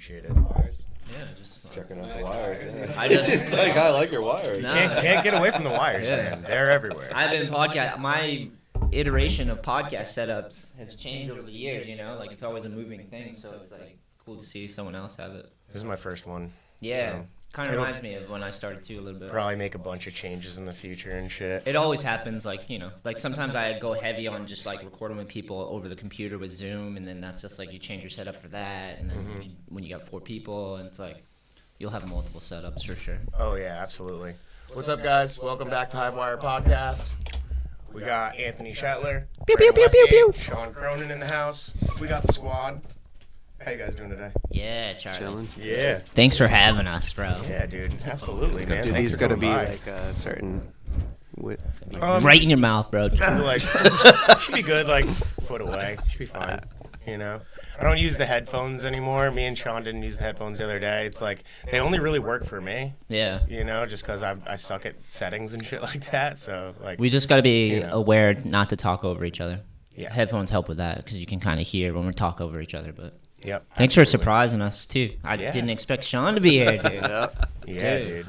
Appreciate it. Yeah, just checking out the wires. Yeah. I like your wires. Nah. Can't get away from the wires, man. They're everywhere. I've been my iteration of podcast setups has changed over the years, like it's always a moving thing, so it's like cool to see someone else have it. This is my first one. Yeah. So Kind of reminds me of when I started too a little bit. Probably make a bunch of changes in the future and shit. It always happens, like sometimes I go heavy on just like recording with people over the computer with Zoom, and then that's just like you change your setup for that, and then when you got 4 people, and it's like you'll have multiple setups for sure. Oh yeah, absolutely. What's up, guys? Welcome back to HiveWire Podcast. We got Anthony Shetler, Pew, pew, pew, pew, pew. Sean Cronan in the house. We got the squad. How you guys doing today? Yeah, Charlie. Chilling. Yeah. Thanks for having us, bro. Yeah, dude. Absolutely, man. Dude, Thanks these for gotta be coming by. like a certain width. Right in your mouth, bro. Like, should be good, like, foot away. Should be fine, I don't use the headphones anymore. Me and Sean didn't use the headphones the other day. It's like, they only really work for me. Yeah. Just because I suck at settings and shit like that. So, like, We just got to be aware not to talk over each other. Yeah. Headphones help with that because you can kind of hear when we talk over each other. But yep. thanks for surprising us too. I Yeah. didn't expect Sean to be here, dude. Yeah, dude.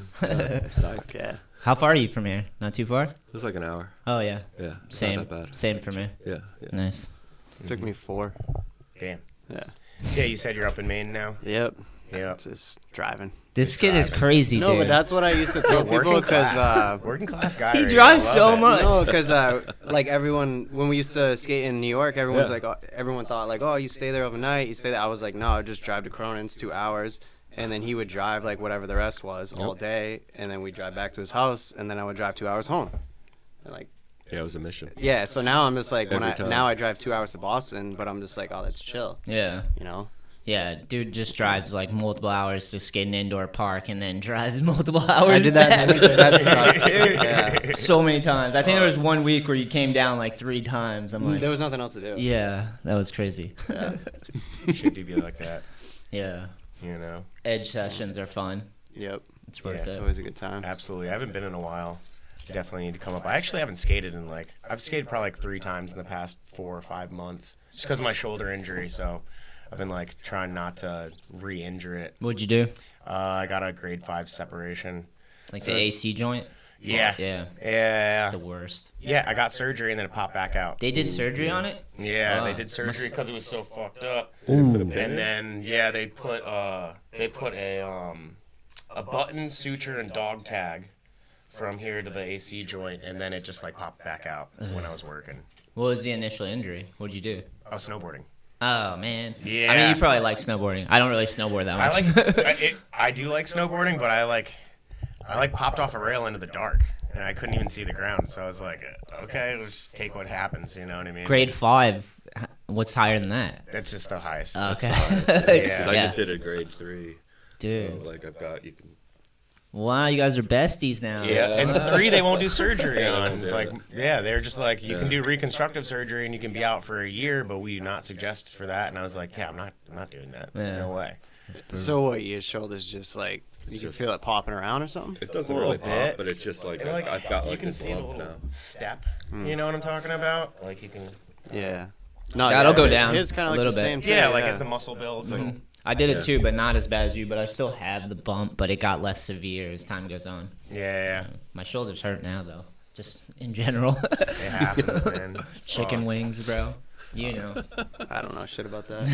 Psych, yeah. How far are you from here? Not too far? It's like an hour. Oh yeah. Yeah. It's Same. Not that bad. Same for me. Yeah. Nice. It took me 4. Damn. Yeah. Yeah, you said you're up in Maine now? Yep. Yep. Just driving. This kid is crazy, No, dude. but that's what I used to tell people because working class guy. He right? drives I so love it. much. no, because like everyone when we used to skate in New York, everyone's like, everyone thought like, oh, you stay there overnight, you stay there. I was like, no, I just drive to Cronan. It's 2 hours, and then he would drive like whatever the rest was all day, and then we'd drive back to his house, and then I would drive 2 hours home, and like. Yeah, it was a mission. Yeah, so now I'm just like now I drive 2 hours to Boston, but I'm just like, oh, that's chill. Yeah. Yeah, dude just drives like multiple hours to skate an indoor park and then drives multiple hours. I did that. back. That sucked. Yeah. So many times. I think there was one week where you came down like 3 times. I'm like, There was nothing else to do. yeah, that was crazy. Should be like that, Yeah. Edge sessions are fun. Yep. It's worth Yeah, It's it. always a good time. Absolutely. I haven't been in a while. Definitely need to come up. I actually haven't skated in I've skated probably like 3 times in the past 4 or 5 months just because of my shoulder injury. So I've been like trying not to re-injure it. What'd you do? I got a grade 5 separation. Like the AC joint? Yeah. Yeah. Yeah. The worst. Yeah, I got surgery and then it popped back out. They did surgery on it? Yeah, Oh. they did surgery because it was so fucked up. Ooh. And then they put a button, suture, and dog tag from here to the AC joint, and then it just like popped back out when I was working. What was the initial injury? What'd you do? Oh, snowboarding. Oh, man. Yeah. I mean, you probably like snowboarding. I don't really snowboard that much. I do like snowboarding, but I popped off a rail into the dark, and I couldn't even see the ground. So I was like, okay, let's just take what happens. You know what I mean? Grade 5. What's higher than that? That's just the highest. Okay. Yeah. I just did a grade 3. Dude. So, like, I've got, you can... Wow, you guys are besties now. Yeah, and 3 they won't do surgery on. Yeah. They're just like, you can do reconstructive surgery and you can be out for a year, but we do not suggest for that. And I was like, yeah, I'm not doing that. Yeah. No way. So what? Your shoulder's just like you can feel it popping around or something? It doesn't A really little pop, bit. but it's just like, And, I've got you like can this see the lump little now. step. You know what I'm talking about? Like you can. Yeah. No, That'll go but down His kind a of like the little bit. same. Too, Yeah, like as the muscle builds. Like, I did it too, but not as bad as you. But I still have the bump, but it got less severe as time goes on. yeah, My shoulders hurt now, though. Just in general. it happens, man. Chicken Fuck. wings, bro. You know. I don't know shit about that.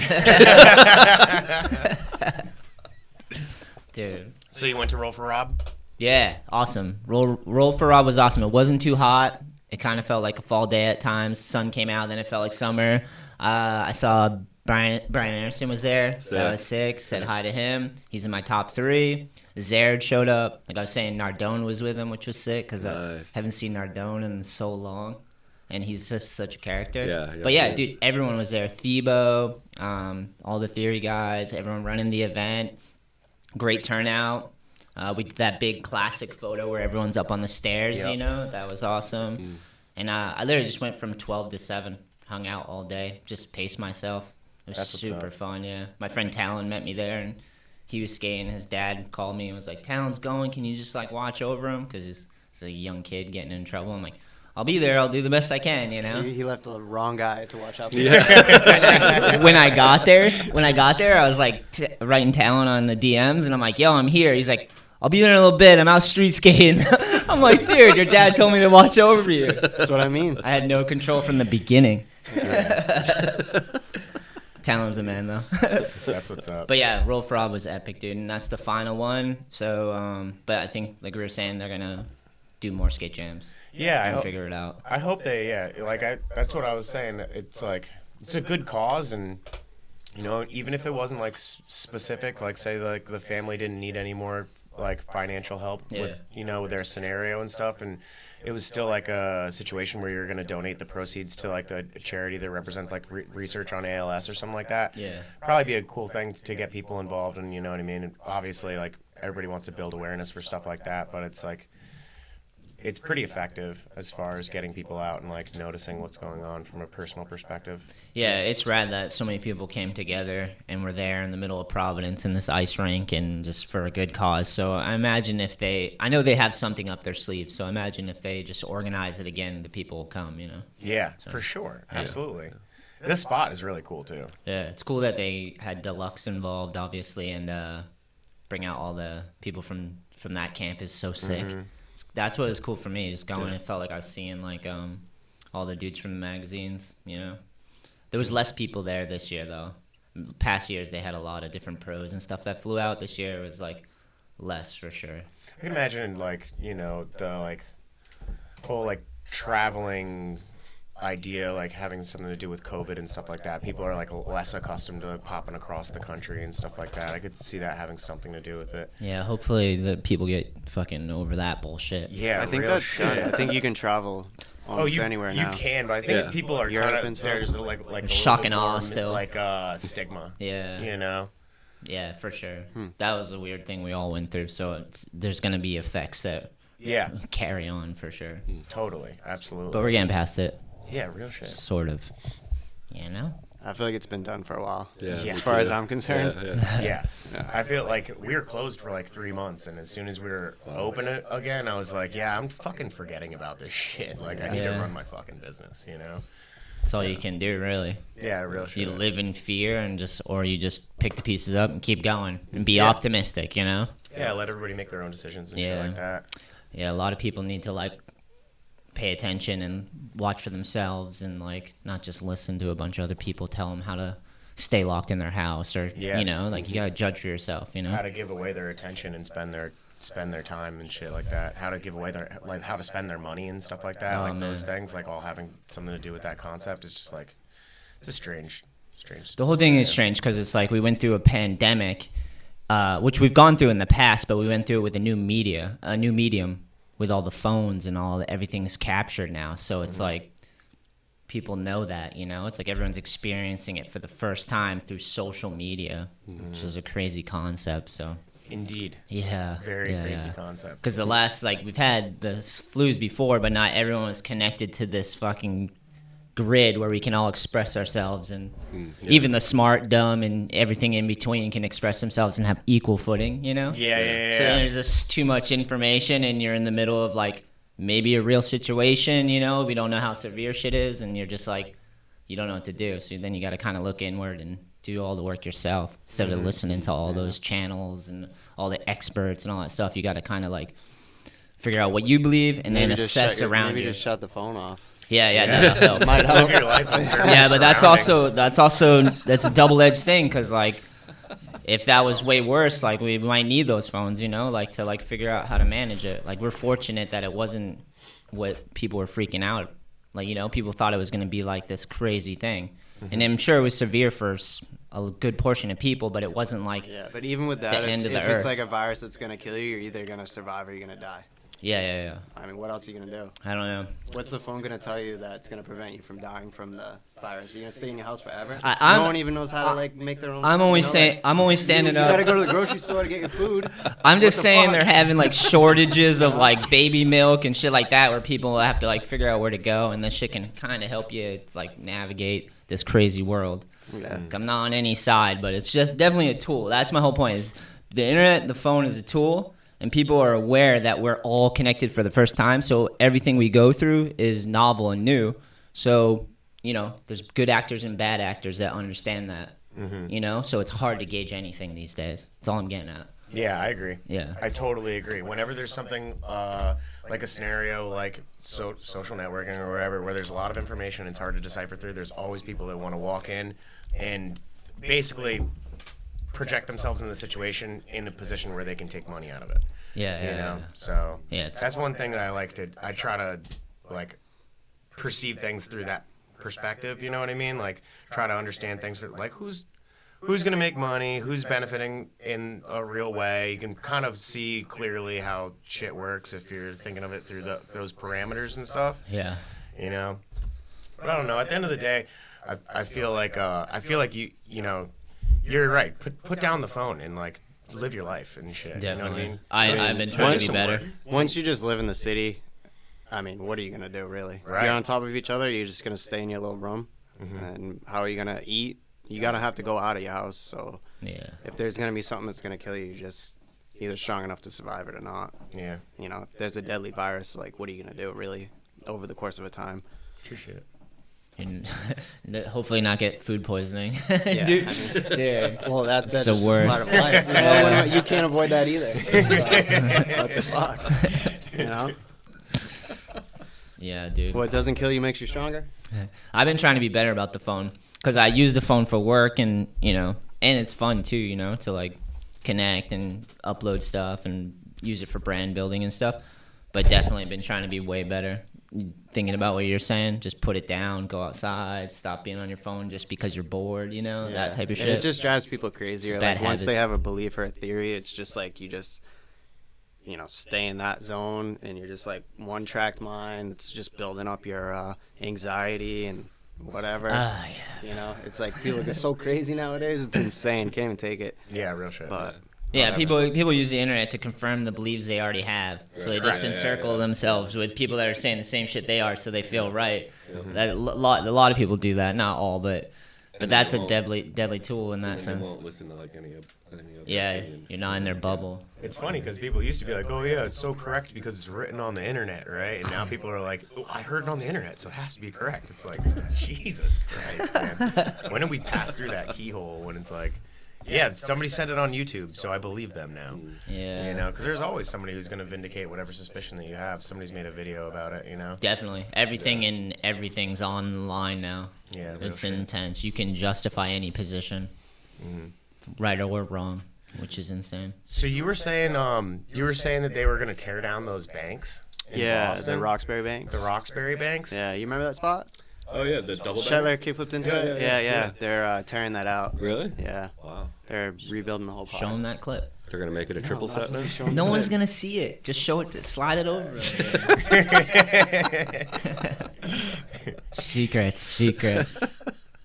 Dude. So you went to roll for Rob? Yeah, awesome. Roll for Rob was awesome. It wasn't too hot. It kind of felt like a fall day at times. Sun came out, then it felt like summer. I saw Brian Anderson was there. That was sick. Said hi to him. He's in my top 3. Zared showed up. Like I was saying, Nardone was with him, which was sick because I haven't seen Nardone in so long. And he's just such a character. Yeah, but yeah, dude, everyone was there. Thebo, all the theory guys, everyone running the event. Great turnout. We did that big classic photo where everyone's up on the stairs, Yep. That was awesome. And I literally just went from 12 to 7, hung out all day, just paced myself. It was That's what's super up. fun, yeah. My friend Talon met me there, and he was skating. His dad called me and was like, Talon's going. Can you just, like, watch over him? Because he's a young kid getting in trouble. I'm like, I'll be there. I'll do the best I can, you know. He left the wrong guy to watch out for. Yeah. When I got there, I was like writing Talon on the DMs, and I'm like, "Yo, I'm here." He's like, "I'll be there in a little bit. I'm out street skating." I'm like, "Dude, your dad told me to watch over you." That's what I mean. I had no control from the beginning. Talon's a man, though. That's what's up. But yeah, Roll for Rob was epic, dude, and that's the final one. So, but I think, like we were saying, they're gonna do more skate jams. Yeah, and figure it out. I hope they, that's what I was saying. It's like, it's a good cause, and, you know, even if it wasn't, like, specific, like, say, like, the family didn't need any more, like, financial help with, you know, their scenario and stuff, and it was still, like, a situation where you're going to donate the proceeds to, like, the charity that represents, like, research on ALS or something like that. Yeah. Probably be a cool thing to get people involved, and, you know what I mean? And obviously, like, everybody wants to build awareness for stuff like that, but it's, like, it's pretty effective as far as getting people out and like noticing what's going on from a personal perspective. Yeah, it's rad that so many people came together and were there in the middle of Providence in this ice rink and just for a good cause. So I imagine I know they have something up their sleeve, so imagine if they just organize it again, the people will come, you know? Yeah, for sure. Absolutely. This spot is really cool too. Yeah, it's cool that they had Deluxe involved, obviously, and bring out all the people from that camp is so sick. Mm-hmm. That's what was cool for me. Just going, it felt like I was seeing like all the dudes from the magazines. You know, there was less people there this year though. Past years they had a lot of different pros and stuff that flew out. This year it was like less for sure. I can imagine like, you know, the like whole like traveling idea, like having something to do with COVID and stuff like that. People are like less accustomed to popping across the country and stuff like that. I could see that having something to do with it. Yeah, hopefully the people get fucking over that bullshit. Yeah, I think real that's shit. done. I think you can travel almost anywhere now. You can, but I think people are Europe kind and of stuff. there's like a little Shock bit and awe more still. like stigma. Yeah. You know. Yeah, for sure. That was a weird thing we all went through. So there's gonna be effects that carry on for sure. Totally, absolutely. But we're getting past it. Yeah, real shit. Sort of. You know? I feel like it's been done for a while. Yeah, As far as I'm concerned. Yeah. I feel like we were closed for like 3 months, and as soon as we were open again, I was like, yeah, I'm fucking forgetting about this shit. Like, I need to run my fucking business, you know? That's all you can do, really. Yeah, real shit. You live in fear or you just pick the pieces up and keep going and be optimistic, you know? Yeah, let everybody make their own decisions and shit like that. Yeah, a lot of people need to, like, pay attention and watch for themselves and, like, not just listen to a bunch of other people tell them how to stay locked in their house or, you know, like, you gotta judge for yourself, you know? How to give away their attention and spend their time and shit like that. How to give away how to spend their money and stuff like that. Those things, like, all having something to do with that concept is just, like, it's a strange. The whole thing is strange because it's like we went through a pandemic, which we've gone through in the past, but we went through it with a new medium with all the phones and everything's captured now. So it's like people know that, you know? It's like everyone's experiencing it for the first time through social media, which is a crazy concept, so. Indeed. Yeah. Very crazy concept. Because the last, like, we've had the flus before, but not everyone was connected to this fucking grid where we can all express ourselves, and even the smart, dumb, and everything in between can express themselves and have equal footing, you know? Yeah. So there's just too much information, and you're in the middle of, like, maybe a real situation, you know? We don't know how severe shit is, and you're just, like, you don't know what to do. So then you got to kind of look inward and do all the work yourself instead of listening to all those channels and all the experts and all that stuff. You got to kind of, like, figure out what you believe and then assess around you. Maybe just shut the phone off. Yeah, that'll help. Might help. Live your life in certain Yeah, but that's surroundings. a double-edged thing because, like, if that was way worse, like, we might need those phones, you know, like, to, like, figure out how to manage it. Like, we're fortunate that it wasn't what people were freaking out. Like, you know, people thought it was going to be, like, this crazy thing. And I'm sure it was severe for a good portion of people, but it wasn't, like, but even with that, end of the if it's earth. like a virus that's going to kill you, you're either going to survive or you're going to die. Yeah. I mean, what else are you going to do? I don't know. What's the phone going to tell you that's going to prevent you from dying from the virus? Are you going to stay in your house forever? I'm- no one even knows how to, like, make their own. I'm only you know, saying, like, I'm only standing you up. got to go to the grocery store to get your food. I'm just What the saying fuck? they're having, like, shortages of, like, baby milk and shit like that where people have to, like, figure out where to go, and this shit can kind of help you, like, navigate this crazy world. Yeah. I'm not on any side, but it's just definitely a tool. That's my whole point is the internet, the phone is a tool, and people are aware that we're all connected for the first time. So everything we go through is novel and new. So, there's good actors and bad actors that understand that, so it's hard to gauge anything these days. That's all I'm getting at. Yeah, I agree. Yeah. I totally agree. Whenever there's something like a scenario like social networking or whatever, where there's a lot of information, it's hard to decipher through, there's always people that want to walk in and basically project themselves in the situation in a position where they can take money out of it. Yeah. So Yeah, that's one thing that I try to like perceive things through that perspective, you know what I mean? Like try to understand things for like who's going to make money, who's benefiting in a real way. You can kind of see clearly how shit works if you're thinking of it through those parameters and stuff. Yeah. But I don't know. At the end of the day, I feel like you're right. Put down the phone and like live your life and shit. Definitely. You know what I mean? I've been trying to be better. Once you just live in the city, I mean, what are you gonna do really? Right. You're on top of each other. You're just gonna stay in your little room, and how are you gonna eat? You gotta have to go out of your house. So if there's gonna be something that's gonna kill you, you're just either strong enough to survive it or not. Yeah. If there's a deadly virus, like what are you gonna do really over the course of a time? True shit. And hopefully not get food poisoning. Yeah, Dude. Well, that's the just worst. part of life. You can't avoid that either. What the fuck? Yeah, dude. What doesn't kill you makes you stronger. I've been trying to be better about the phone because I use the phone for work and and it's fun too, to like connect and upload stuff and use it for brand building and stuff. But definitely been trying to be way better. Thinking about what you're saying, just put it down, go outside, stop being on your phone just because you're bored, that type of shit. And it just drives people crazy. Just Like bad once they habits. have a belief or a theory, it's just like you just stay in that zone and you're just like one tracked mind. It's just building up your anxiety and whatever. It's like people get so crazy nowadays. It's insane. Can't even take it. Yeah, real shit. But Yeah, whatever. people use the internet to confirm the beliefs they already have. So they just Right. encircle themselves with people that are saying the same shit they are, so they feel right. That a lot of people do that, not all, but that's a deadly tool in that They sense. won't listen to like any other Yeah, opinions. you're not in their bubble. It's funny because people used to be like, "Oh yeah, it's so correct because it's written on the internet, right?" And now people are like, "Oh, I heard it on the internet, so it has to be correct." It's like, Jesus Christ, man! When did we pass through that keyhole? When it's like, yeah, somebody said it on YouTube, so I believe them now. Yeah. Because there's always somebody who's gonna vindicate whatever suspicion that you have. Somebody's made a video about it, Definitely. Everything's online now. Yeah, real It's shit. intense. You can justify any position, right or wrong, which is insane. So you were saying that they were gonna tear down those banks. In Boston? the Roxbury banks. The Roxbury banks. Yeah, you remember that spot? Oh yeah, the double. Shetler kickflipped into Yeah, it. yeah, Yeah. yeah. They're tearing that out. Really? Yeah, Wow. they're rebuilding the whole Show pod. them that clip. They're gonna make it a triple set now. No one's gonna see it. Just show it. Slide it over. Secrets.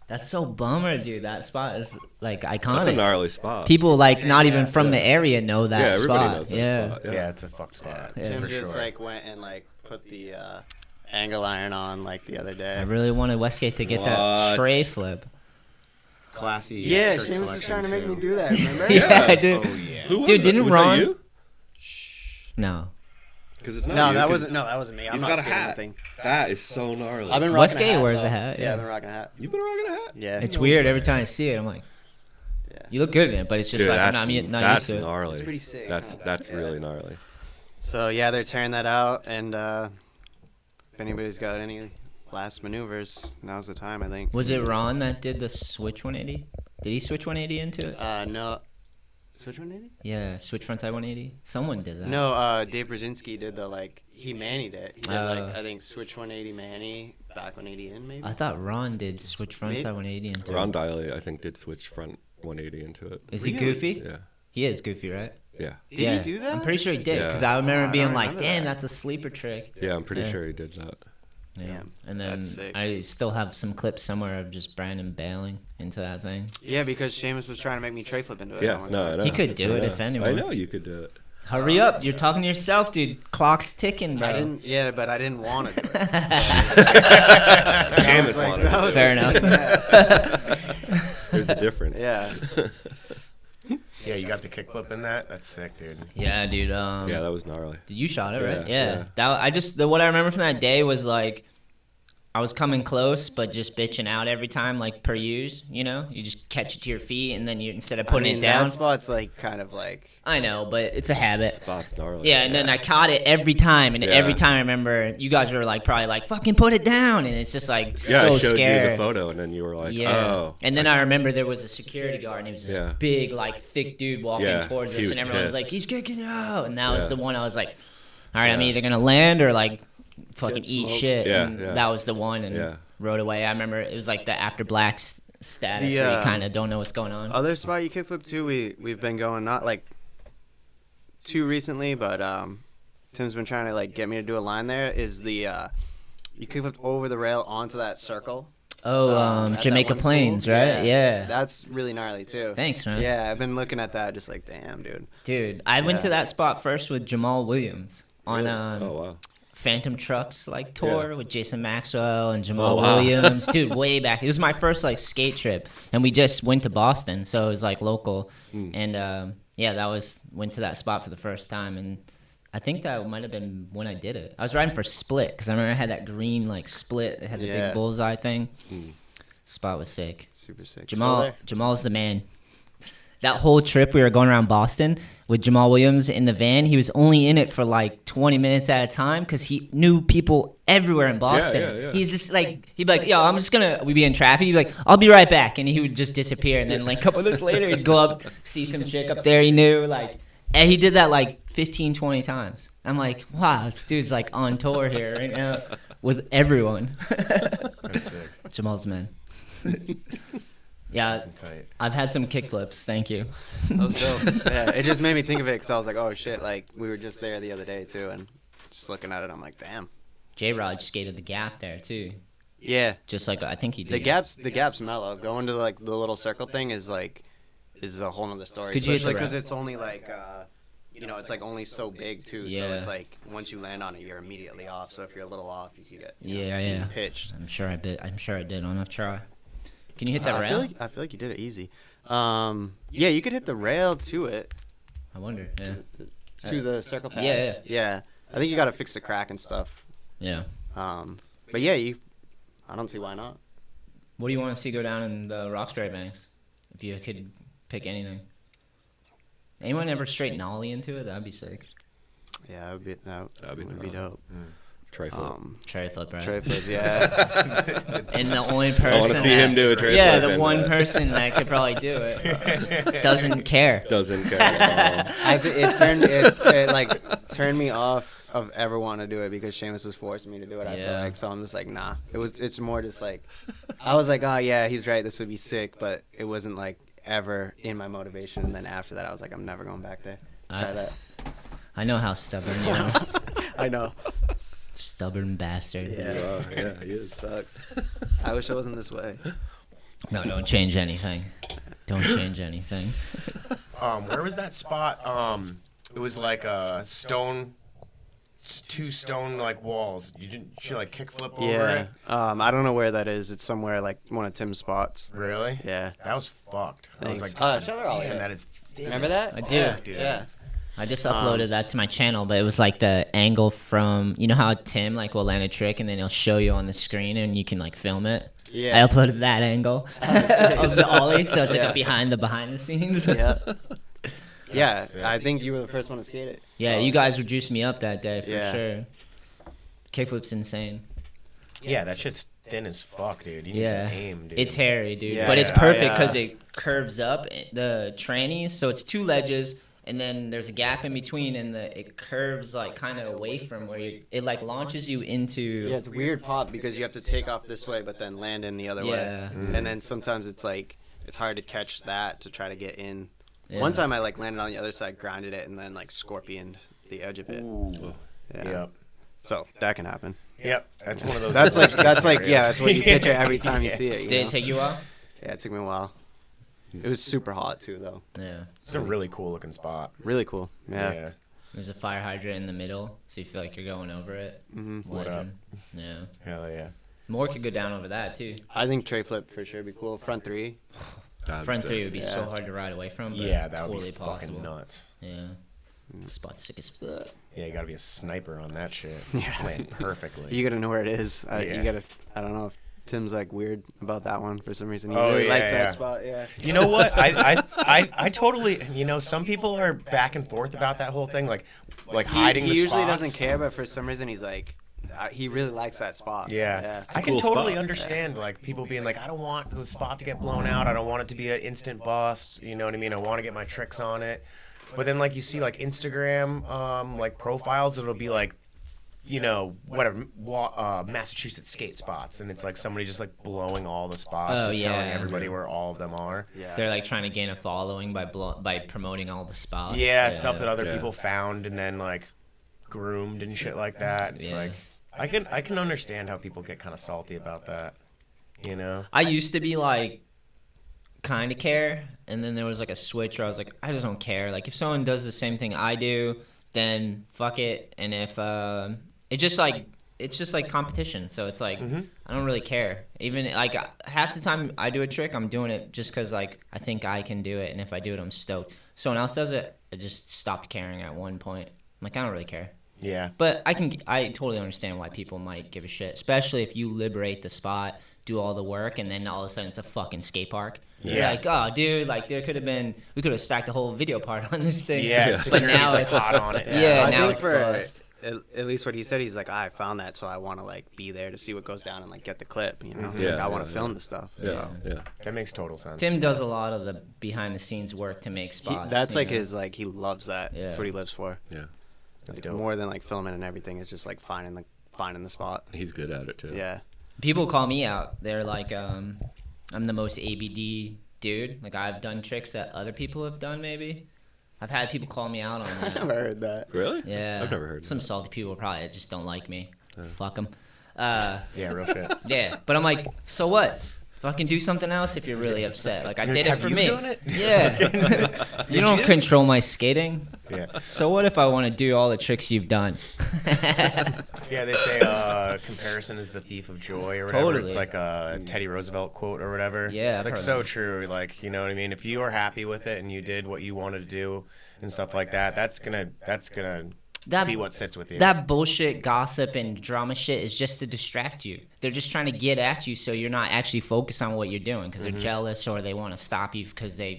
That's so bummer, dude. That spot is like That's a iconic. gnarly spot. People like not even from the area know that yeah, everybody spot. knows that Yeah. spot. Yeah, it's a fucked spot. Tim for just sure. like went and like put the angle iron on like the other day. I really wanted Westgate to get that What? tray flip. Classy. Yeah, shirt Seamus was selection, trying to make too. me do that. Remember? Yeah, dude. Oh yeah. Who was Dude, it? didn't was Ron- that you? No. Because it's not No, you, that 'cause wasn't. No, that wasn't me. I'm He's not got a skating hat. anything. That is so gnarly. I've been rocking Westgate a hat. wears a though. hat, yeah. I've been rocking a hat. You've been rocking a hat? Yeah. It's weird every time I see it. I'm like, Yeah. you look good in it, but it's just Dude, like I'm that's, not used that's to it. gnarly. It's pretty sick. That's really gnarly. So yeah, they're tearing that out, and if anybody's got any last maneuvers, now's the time. I think. Was it Ron that did the switch 180? Did he switch 180 into it? No. Switch 180? Yeah, switch frontside 180. Someone did that. No, Dave Brzezinski did he manied it. He did Oh. I think switch 180 Manny, back 180 in maybe. I thought Ron did switch frontside Maybe. 180 into Ron it. Diley, I think, did switch front 180 into it. Is he Really? goofy? Yeah. He is goofy, right? Yeah. Did yeah. he do that? I'm pretty sure he did Yeah. because I remember I being don't like, remember "Damn, that. that's a sleeper trick." Yeah, I'm pretty Yeah. sure he did that. Yeah. Damn, And then that's sick. I still have some clips somewhere of just Brandon bailing into that thing. Yeah, because Seamus was trying to make me tray flip into it. Yeah, that one no, I time. know. He could do it if anyone. I know you could do it. Hurry up! You're talking to yourself, dude. Clock's ticking, bro. I didn't. Yeah, but I didn't want to do it. Seamus like- wanted that to was do Fair it. enough. There's a difference. Yeah. Yeah, you got the kickflip in that. That's sick, dude. Yeah, dude. Yeah, that was gnarly. You shot it, right? Yeah. What I remember from that day was like, I was coming close, but just bitching out every time, like per use. You know, you just catch it to your feet, and then you instead of putting it down. That spot's like kind of like. I know, but it's a habit. Spot's gnarly. Yeah, and then I caught it every time, and every time I remember you guys were like probably like fucking put it down, and it's just like Yeah, so I showed scary. you the photo, and then you were like, oh. And then I remember there was a security guard, and he was this big, like, thick dude walking towards us, and everyone was like, he's kicking you out. And that was the one I was like, all right, I'm either going to land or, like, fucking eat shit. And that was the one, and rode away. I remember it was like the after black status where you kind of don't know what's going on. Other spot you kickflip too, we've been going, not, like, too recently, but Tim's been trying to, like, get me to do a line there, is the, you kickflipped over the rail onto that circle. Oh, Jamaica Plains, right? Yeah. That's really gnarly, too. Thanks, man. Yeah, I've been looking at that just like, damn, dude. Dude, I went to that spot first with Jamal Williams on Oh, wow. Phantom Trucks like tour with Jason Maxwell and Jamal Williams. Dude, way back. It was my first like skate trip, and we just went to Boston, so it was like local. And went to that spot for the first time, and I think that might have been when I did it. I was riding for Split because I remember I had that green like Split that had the big bullseye thing. Spot was sick. Super sick. Jamal's the man. That whole trip we were going around Boston with Jamal Williams in the van, he was only in it for like 20 minutes at a time because he knew people everywhere in Boston. Yeah. He's just like, he'd be like, yo, we'd be in traffic. He'd be like, I'll be right back. And he would just disappear. And then like a couple minutes later, he'd go up, see some chick up there he knew. Like, and he did that like 15, 20 times. I'm like, wow, this dude's like on tour here right now with everyone. That's sick. Jamal's the man. Yeah, I've had some kickflips. Thank you. That was dope. Yeah, it just made me think of it because I was like, oh shit, like we were just there the other day too, and just looking at it, I'm like, damn. J-Rod skated the gap there too. Yeah. Just like I think he did. The gap's mellow. Going to like the little circle thing is a whole nother story. Especially because it's only like it's like only so big too. Yeah. So it's like once you land on it, you're immediately off. So if you're a little off, you could get pitched. I'm sure I did on enough try. Can you hit that rail? I feel like you did it easy. Yeah, you could hit the rail to it. I wonder. Yeah. To the circle pad. Yeah. I think you got to fix the crack and stuff. Yeah. But yeah, I don't see why not. What do you want to see go down in the Roxbury Banks? If you could pick anything. Anyone ever straight nollie into it? That'd be sick. Yeah, that would be dope. Tray flip. Tray flip, right? Tray flip, yeah. And the only person I want to see him do a tray flip. Yeah, the one person that could probably do it doesn't care. Doesn't care at all. It turned me off of ever wanting to do it because Seamus was forcing me to do it. I feel like, so I'm just like, nah. It's more just like, I was like, oh yeah, he's right. This would be sick, but it wasn't like ever in my motivation. And then after that, I was like, I'm never going back there. Try that. I know how stubborn you are. I know. Stubborn bastard. Yeah, he is. Sucks. I wish I wasn't this way. No, don't change anything. Don't change anything. Where was that spot? It was like a two stone like walls. You like kickflip over it? I don't know where that is. It's somewhere like one of Tim's spots. Really? Yeah. That was fucked. I was Thanks. like, Shetler, damn, that is thick. Remember that? I do. Fuck, dude. Yeah. I just uploaded that to my channel, but it was like the angle from, you know how Tim like will land a trick and then he'll show you on the screen and you can like film it? Yeah. I uploaded that angle of the ollie, so it's like a behind the scenes. Yeah. Yeah, sick. I think you were the first one to skate it. Yeah, you guys were juicing me up that day for Yeah. sure. Kickflip's insane. Yeah, that shit's thin as fuck, dude. You need some aim, dude. It's hairy, dude. Yeah, but it's yeah. perfect because it curves up the trannies, so it's two ledges. And then there's a gap in between, and it curves like kind of away from where it like launches you into. Yeah, it's a weird pop because you have to take off this way, but then land in the other way. And then sometimes it's like it's hard to catch that to try to get in. Yeah. One time I like landed on the other side, grounded it, and then like scorpioned the edge of it. Ooh. Yeah. Yep. So that can happen. Yep. That's one of those. That's like that's what you picture every time you see it. You Did know? it take you a while? Yeah, it took me a while. It was super hot too, though. Yeah. It's a really cool looking spot. Really cool. Yeah. There's a fire hydrant in the middle, so you feel like you're going over it. Mm-hmm. What up? Yeah. Hell yeah. More could go down over that too. I think tray flip for sure would be cool. Front three. Front three would be so hard to ride away from. But Yeah, that would totally be possible. fucking nuts. Yeah. Spot sick as fuck. Yeah, you gotta be a sniper on that shit. Yeah. Land perfectly. You gotta know where it is. Yeah. You gotta. I don't know if Tim's like weird about that one for some reason. He Oh, really yeah, likes yeah. that spot. Yeah. You know what? I totally. You know, some people are back and forth about that whole thing, like hiding He the usually spots. doesn't care, but for some reason he's like, he really likes that spot. Yeah, I a can cool totally spot. understand like people being like, I don't want the spot to get blown out. I don't want it to be an instant bust. You know what I mean? I want to get my tricks on it. But then like you see like Instagram like profiles, it'll be like, you know, whatever, Massachusetts skate spots, and it's like somebody just like blowing all the spots, just telling everybody where all of them are. Yeah. They're like trying to gain a following by promoting all the spots. Yeah, stuff that other Yeah. people found and then like groomed and shit like that. It's like I can understand how people get kind of salty about that. You know? I used to be like kind of care, and then there was like a switch where I was like, I just don't care. Like if someone does the same thing I do, then fuck it. And if it's just like competition, so it's like I don't really care. Even like half the time I do a trick, I'm doing it just because like I think I can do it, and if I do it, I'm stoked. Someone else does it, I just stopped caring at one point. I'm like, I don't really care. Yeah. But I totally understand why people might give a shit, especially if you liberate the spot, do all the work, and then all of a sudden it's a fucking skate park. Yeah. You're like, oh, dude, like we could have stacked a whole video part on this thing. Yeah, But security's now like it's hot on it. Yeah, I now think it's for closed. at least what he said, he's like, I found that, so I want to like be there to see what goes down and like get the clip. You know, Yeah, like, I want yeah, to film the stuff. Yeah, So. yeah. That makes total sense. Tim does a lot of the behind the scenes work to make He, spots. that's you like know? his like he loves that. Yeah. That's what he lives for. Yeah. That's Like, dope. more than like filming and everything, it's just like finding the spot. He's good at it too. Yeah. People call me out. They're like, I'm the most ABD dude. Like I've done tricks that other people have done. Maybe I've had people call me out on I that. never heard that. Really? Yeah, I've never heard some that. salty people probably just don't like me. Fuck them. Yeah, real shit. Yeah, but I'm like, so what? Fucking do something else if you're really upset. Like I did it Have for you me. done it? Yeah. You don't control my skating. Yeah. So what if I want to do all the tricks you've done? Yeah, they say comparison is the thief of joy or whatever. Totally. It's like a Teddy Roosevelt quote or whatever. Yeah, I've like heard so that. true. Like, you know what I mean? If you are happy with it and you did what you wanted to do and stuff like that, that's gonna be what sits with you. That bullshit gossip and drama shit is just to distract you. They're just trying to get at you so you're not actually focused on what you're doing because they're jealous or they want to stop you because they're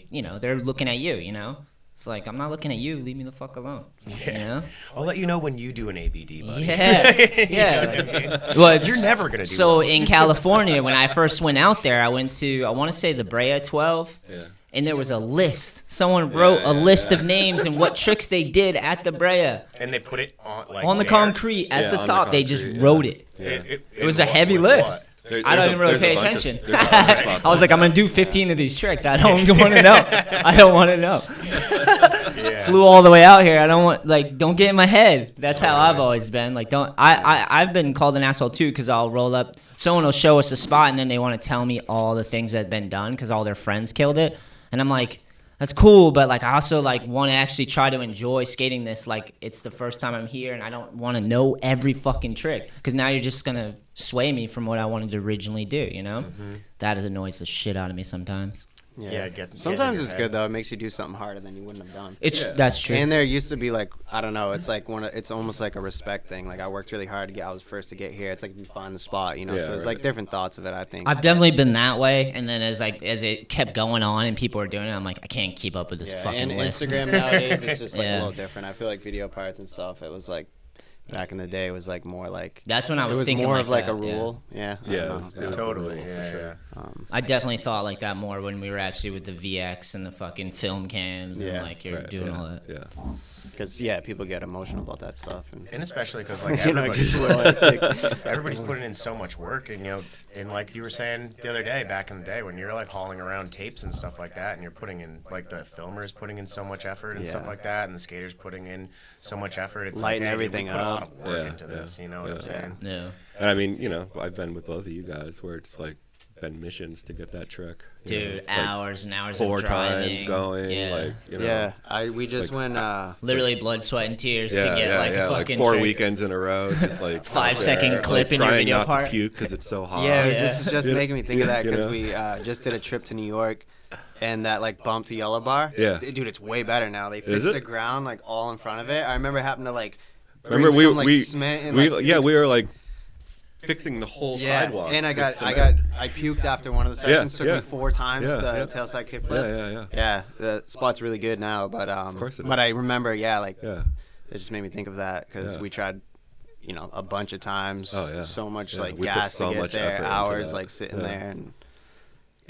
looking at you, you know? It's like, I'm not looking at you. Leave me the fuck alone. You know? I'll let you know when you do an ABD, buddy. Yeah. Yeah. Well, it's- You're never gonna do So one. in California, when I first went out there, I went to, I want to say the Brea 12. Yeah. And there was a list. Someone wrote a list of names and what tricks they did at the Brea. And they put it on like On the there. concrete at Yeah, the on the top. They just concrete, wrote it. It It was a what- heavy with list. There- I don't there's even really there's a pay bunch of- attention. there's a lot of spots I was like, I'm going to do 15 of these tricks. I don't want to know. I don't want to know. What? Yeah. Flew all the way out here. I don't want, like, don't get in my head. That's how I've always been. Like, don't, I've been called an asshole too because I'll roll up. Someone will show us a spot and then they want to tell me all the things that have been done because all their friends killed it. And I'm like, that's cool, but like I also like want to actually try to enjoy skating this. Like it's the first time I'm here, and I don't want to know every fucking trick because now you're just gonna sway me from what I wanted to originally do. You know, that annoys the shit out of me sometimes. Yeah, get in Sometimes your it's head. good though. It makes you do something harder than you wouldn't have done. That's true. And there used to be like, I don't know, it's like it's almost like a I thing. Like I worked really hard to get. I was first to get here. It's like if you find the spot, you know. Yeah, So it's right. like different thoughts of it. I think. I've definitely been that way, and then as it kept going on and people were doing it, I'm like, I can't keep up with this fucking and list. Instagram nowadays it's just like Yeah. a little different. I feel like video parts and stuff. It was like back in the day. It was like more like. That's when I was it was thinking more like of like that, a rule. Yeah. I Yeah, don't it know. was It was- Totally. for Yeah, sure. yeah. I definitely thought like that more when we were actually with the VX and the fucking film cams and Yeah, like you're Right, doing yeah, all that. Yeah. Because people get emotional about that stuff, And especially because like you know, everybody's, just like, everybody's putting in so much work, and and like you were saying the other day, back in the day when you're like hauling around tapes and stuff like that, and you're putting in like the filmers putting in so much effort and stuff Yeah. like that, and the skaters putting in so much effort. It's Lighten like, hey, everything we put a lot up. of work Yeah, into yeah, this. You know what I'm yeah. saying? Yeah. And I mean, I've been with both of you guys where it's like been missions to get that trick. you know, Dude, like hours and hours 4 of driving. times going, Yeah. like, yeah. We just Like- went. Literally blood, sweat, and tears yeah, to get yeah, like yeah, a like fucking 4 trick. weekends in a row, just like 5-second like, clip in your trying video not part. to puke because it's so hot. Yeah, yeah. this is just You know- making me think of that you because know? we just did a trip to New York, and that like bump to yellow bar. Yeah. Dude, it's way better now. They Is fixed it? the ground like all in front of it. I remember having to like Remember bring we some, like, we cement and, we like, yeah fix- we were like fixing the whole sidewalk. And I with cement. puked after one of the sessions. Took yeah. me 4 times Yeah, the yeah. tailside kickflip. Yeah. Yeah, the spot's really good now, but course it but is. I remember, like Yeah. it just made me think of that because Yeah. we tried, a bunch of times. Oh, yeah. So much Yeah, like we put gas so to get much there, effort into hours that. like sitting Yeah. there,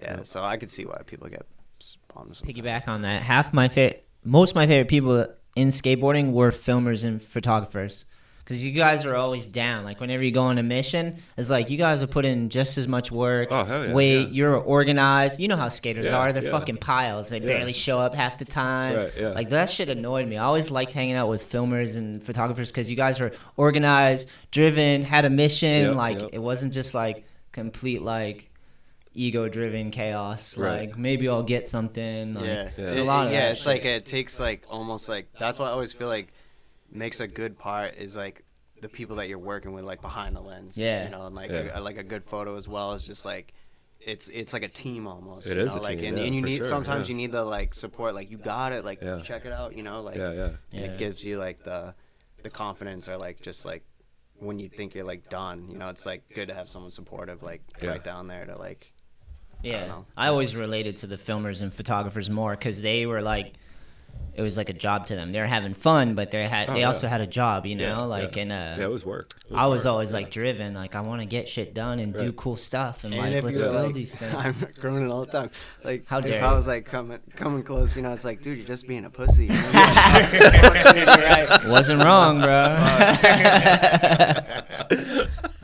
and so I could see why people get bummed sometimes. Piggyback on that. Most of my favorite people in skateboarding were filmers and photographers. Because you guys are always down. Like, whenever you go on a mission, it's like you guys will put in just as much work. Oh, hell yeah, Wait, yeah. you're organized. You know how skaters Yeah, are. They're yeah. fucking piles. They barely show up half the time. Right, yeah. Like, that shit annoyed me. I always liked hanging out with filmers and photographers because you guys were organized, driven, had a mission. Yep. It wasn't just, like, complete, like, ego-driven chaos. Right. Like, maybe I'll get something. Like, Yeah, there's a lot of that it's shit. like it takes like almost like that's what I always feel like makes a good part is like the people that you're working with like behind the lens. Yeah. And like Yeah. like a good photo as well is just like it's like a team almost. It you is know? a like team, and yeah, you for need sure, sometimes yeah. you need the like support like you got it like Yeah. check it out like Yeah. and Yeah. it gives you like the confidence or like just like when you think you're like done it's like good to have someone supportive like Yeah. right down there to like Yeah, know. I always related to the filmers and photographers more because they were like, it was like a job to them. They were having fun, but they yeah. also had a job, and yeah, it was work. It I was hard. always like driven, like I want to get shit done and do Right. cool stuff, and And like if let's you were build like, these things. I'm Cronan all the time. Like, How dare if you. I was like coming close, it's like, dude, you're just being a pussy. You know? Right. Wasn't wrong, bro.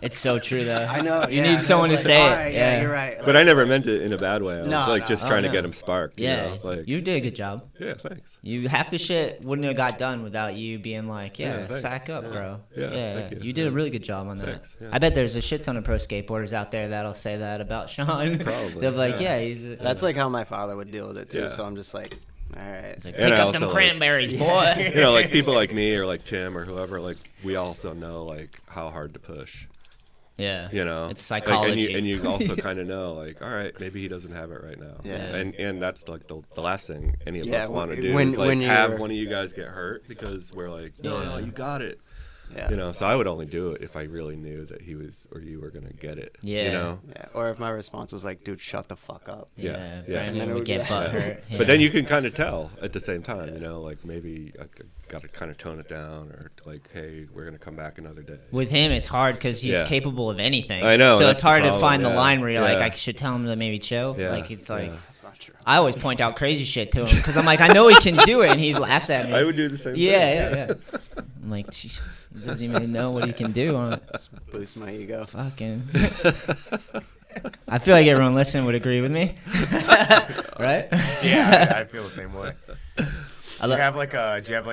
It's so true though. I know. You yeah, need someone to it's say like, it. all right, Yeah, you're right. But I never meant it in a bad way. I was No, like no. just Oh, trying no. to get him sparked. Yeah, You know? Like, you did a good job. yeah, thanks. You half the shit wouldn't have got done without you being like, Yeah, thanks. sack up, Yeah. bro. Yeah, thank you. You did a really good job on that. Thanks, yeah. I bet there's a shit ton of pro skateboarders out there that'll say that about Sean. Probably, They're like, yeah. he's That's like how my father would deal with it too. Yeah. So I'm just like, all right. like, And pick I up also, them like- cranberries, boy. You know, like people like me or like Tim or whoever, like we also know like how hard to push. Yeah. You know, It's Like, psychology. and you also kind of know, like, all right, maybe he doesn't have it right now. Yeah. And that's like the last thing any of Yeah, us want to do when- is like when have you're- one of you guys get hurt because we're like, no, you got it. Yeah. You know, so I would only do it if I really knew that he was or you were gonna get it. Yeah. You know. Yeah. Or if my response was like, dude, shut the fuck up. Yeah, Yeah, yeah. Brandon And then it would would get be- butt hurt. Yeah. But then you can kind of tell at the same time, like maybe I got to kind of tone it down or like, hey, we're gonna come back another day. With him, it's hard because he's Yeah. capable of anything. I know, So that's it's the hard to problem, find the yeah. line where you're like, Yeah. I should tell him to maybe chill. Yeah, Like, it's like, yeah. That's not true. I always point out crazy shit to him because I'm like, I know he can do it, and he laughs at me. I would do the same thing. Yeah. I'm like, "Geez, he doesn't even know what he can do on it. Boost my ego. Fucking. I feel like everyone listening would agree with me, right? Yeah, I feel the same way. I Do lo- you have like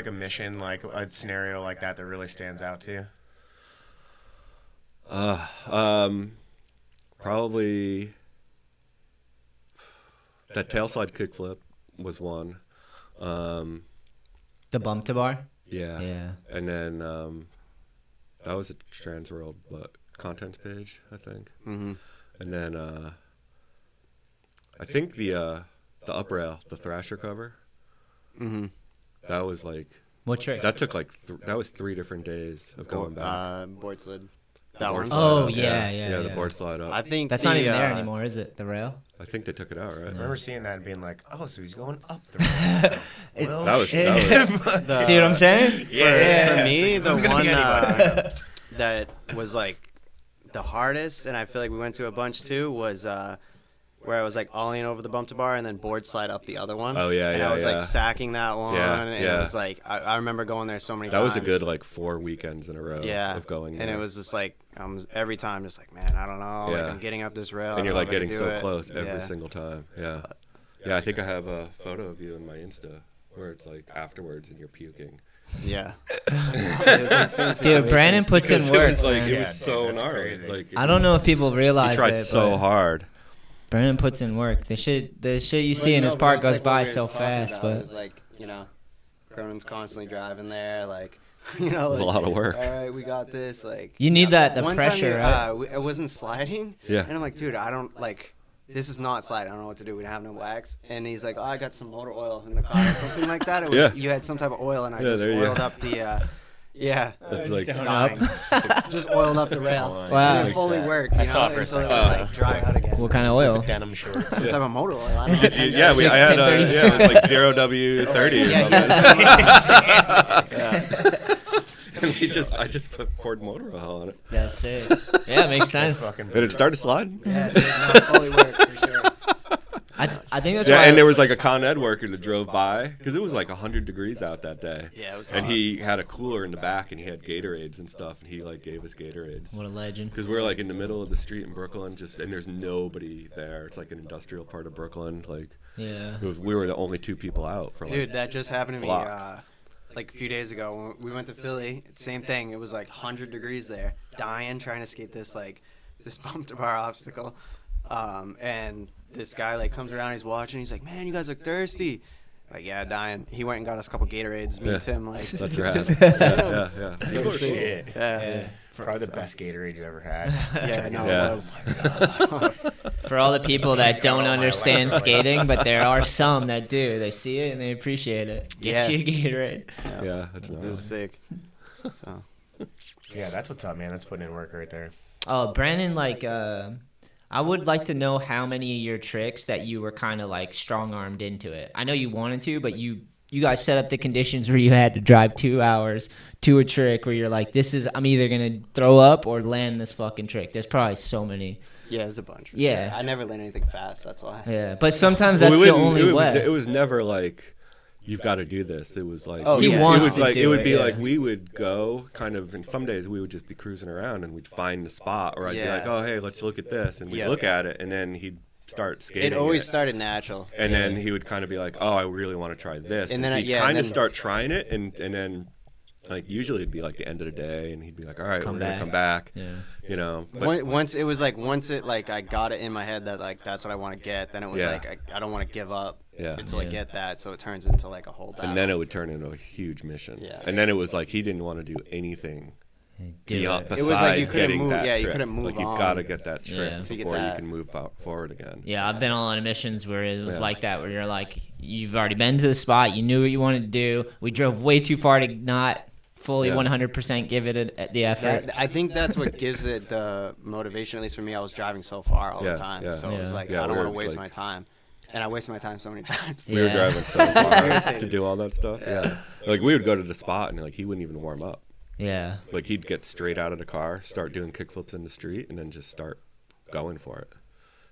a mission, like a scenario like that really stands out to you? Probably that tailslide kickflip was one. The bump to bar. Yeah. Yeah. And then that was a Transworld contents page, I think. Mm-hmm. And then I think the up rail, the Thrasher cover, Mm-hmm. that was like What trick? that took like that was 3 different days of going back. Board slid. That Board one. slide Oh, up, yeah, the yeah. board slide up. I think That's the, not even there anymore, is it? The rail. I think they took it out, right? I remember seeing that and being like, oh, so he's going up the road. Well, That was The- See what I'm saying? For me, the It's gonna one be anybody. that was like the hardest, and I feel like we went to a bunch too, was where I was like ollie over the bump to bar and then board slide up the other one. Oh, yeah, and yeah, I was yeah. like sacking that one, Yeah, and yeah. it was like I remember going there so many That times. was a good like 4 weekends in a row yeah, of going and there. it was just like every time just like, man, I don't know, Yeah. like I'm getting up this rail, And you're I like don't know if I getting can do so it. close every Yeah. single time. Yeah. Yeah, I think I have a photo of you in my Insta where it's like afterwards and you're puking. Yeah. It was the same Dude, situation. Brandon puts in It work. was like man. it Yeah, was dude, so that's gnarly. crazy. Like I don't know if people realize he tried it, so but hard. Brandon puts in work. The shit you But see in no, his but park it's goes like what by we were so talking fast, about. but It's like, Cronan's constantly driving there, like, you know, was a like, lot of work. All right, we got this, like. You need that, the one pressure, time right? I wasn't sliding. Yeah. And I'm like, dude, I don't like. this is not slide. I don't know what to do. We don't have no wax. And he's like, oh, I got some motor oil in the car or something like that. It was, You had some type of oil, and I just oiled up the, That's like, just oiled up the rail. Wow. It fully worked. I saw it for a until second. it would, like, dry out again. What kind of oil? Denim shorts. Some type of motor oil. I don't know. I had it was like 0W30 or something. And I just poured motor oil on it. That's it. Yeah, it makes sense. And it started sliding. Yeah, it did not fully work for sure. I think that's Yeah, why. and there was like a Con Ed worker that drove by because it was like 100 degrees out that day. Yeah, it was And hot. he had a cooler in the back, and he had Gatorades and stuff, and he like gave us Gatorades. What a legend. Because we're like in the middle of the street in Brooklyn, and there's nobody there. It's like an industrial part of Brooklyn. Like, Yeah. we were the only 2 people out for like. Dude, that just happened to me blocks. like a few days ago. When we went to Philly, same thing. It was like 100 degrees there, dying, trying to skate this bump to bar obstacle. And this guy like comes around, he's watching, he's like, man, you guys look thirsty. Like, yeah, dying. He went and got us a couple Gatorades, me and Tim. Like, That's rad. Yeah. so sick. Shit. Yeah. Probably the best Gatorade you ever had. Yeah, no, Yeah. it was. For all the people that don't all my understand electrolytes. skating, but there are some that do. They see it and they appreciate it. Get Yeah. you a Gatorade. Yeah, that's It was nice. sick. So. Yeah, that's what's up, man. That's putting in work right there. Oh, Brandon, I would like to know how many of your tricks that you were kind of like strong-armed into it. I know you wanted to, but you guys set up the conditions where you had to drive 2 hours to a trick where you're like, I'm either going to throw up or land this fucking trick. There's probably so many. Yeah, there's a bunch. Yeah. Sure. I never land anything fast, that's why. Yeah, but sometimes Well, that's the only way. It was never like, you've got to do this. It was like, Oh, He yeah. wants it was to like do it would it, be yeah. like we would go kind of, and some days we would just be cruising around and we'd find the spot, or I'd be Yeah. like, oh hey, let's look at this, and we'd Yeah. look at it, and then he'd start skating. It always started natural. and then he would kind of be like, oh, I really want to try this, And then he'd yeah, kind and of then- start trying it, and then like usually it'd be like the end of the day, and he'd be like, all right, Come we're gonna back. come back, Yeah. you know. But Once I got it in my head that like that's what I want to get, then it was Yeah. like I don't want to give up Yeah. until I Yeah. get that, so it turns into like a whole battle. and then it would turn into a huge mission. Yeah. And then it was like he didn't want to do anything Do beyond, it. beside was like you couldn't getting move- that yeah, you trick. couldn't move Like, you've on. got to get that trick Yeah. To get before you that. can move forward again. Yeah, I've been on missions where it was Yeah. like that, where you're like, you've already been to the spot, you knew what you wanted to do. We drove way too far to not fully Yeah. 100% give it the effort. I think that's what gives it the motivation. At least for me, I was driving so far all Yeah, the time, yeah. so it was Yeah. like Yeah, I don't we want to were, waste like- my time, and I wasted my time so many times. We were Yeah. driving so far Irritated. to do all that stuff. Yeah. Like we would go to the spot and like he wouldn't even warm up. Yeah. Like he'd get straight out of the car, start doing kickflips in the street, and then just start going for it.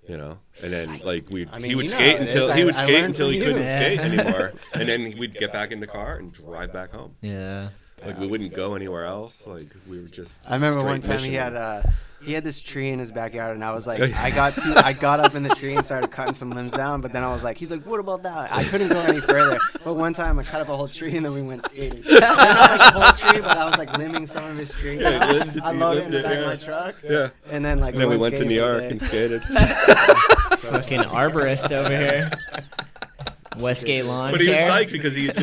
You know, and then like I mean, he would you know skate how it until is. he would I skate learned until from he you. couldn't Yeah. skate anymore, and then we'd get back in the car and drive back home. Yeah. Like we wouldn't go anywhere else. Like we were just. I remember one straight time he mission. had this tree in his backyard, and I was like, I got up in the tree and started cutting some limbs down, but then I was like, he's like, what about that? I couldn't go any further. But one time I cut up a whole tree and then we went skating. Not like a whole tree, but I was like limbing some of his tree. Yeah, you limbed it, I you loaded it in limbed the it, back of yeah. my truck. Yeah. And then like And then we went to skating New for the York day. and skated. Fucking arborist over here. Westgate lawn But he was care. psyched because he had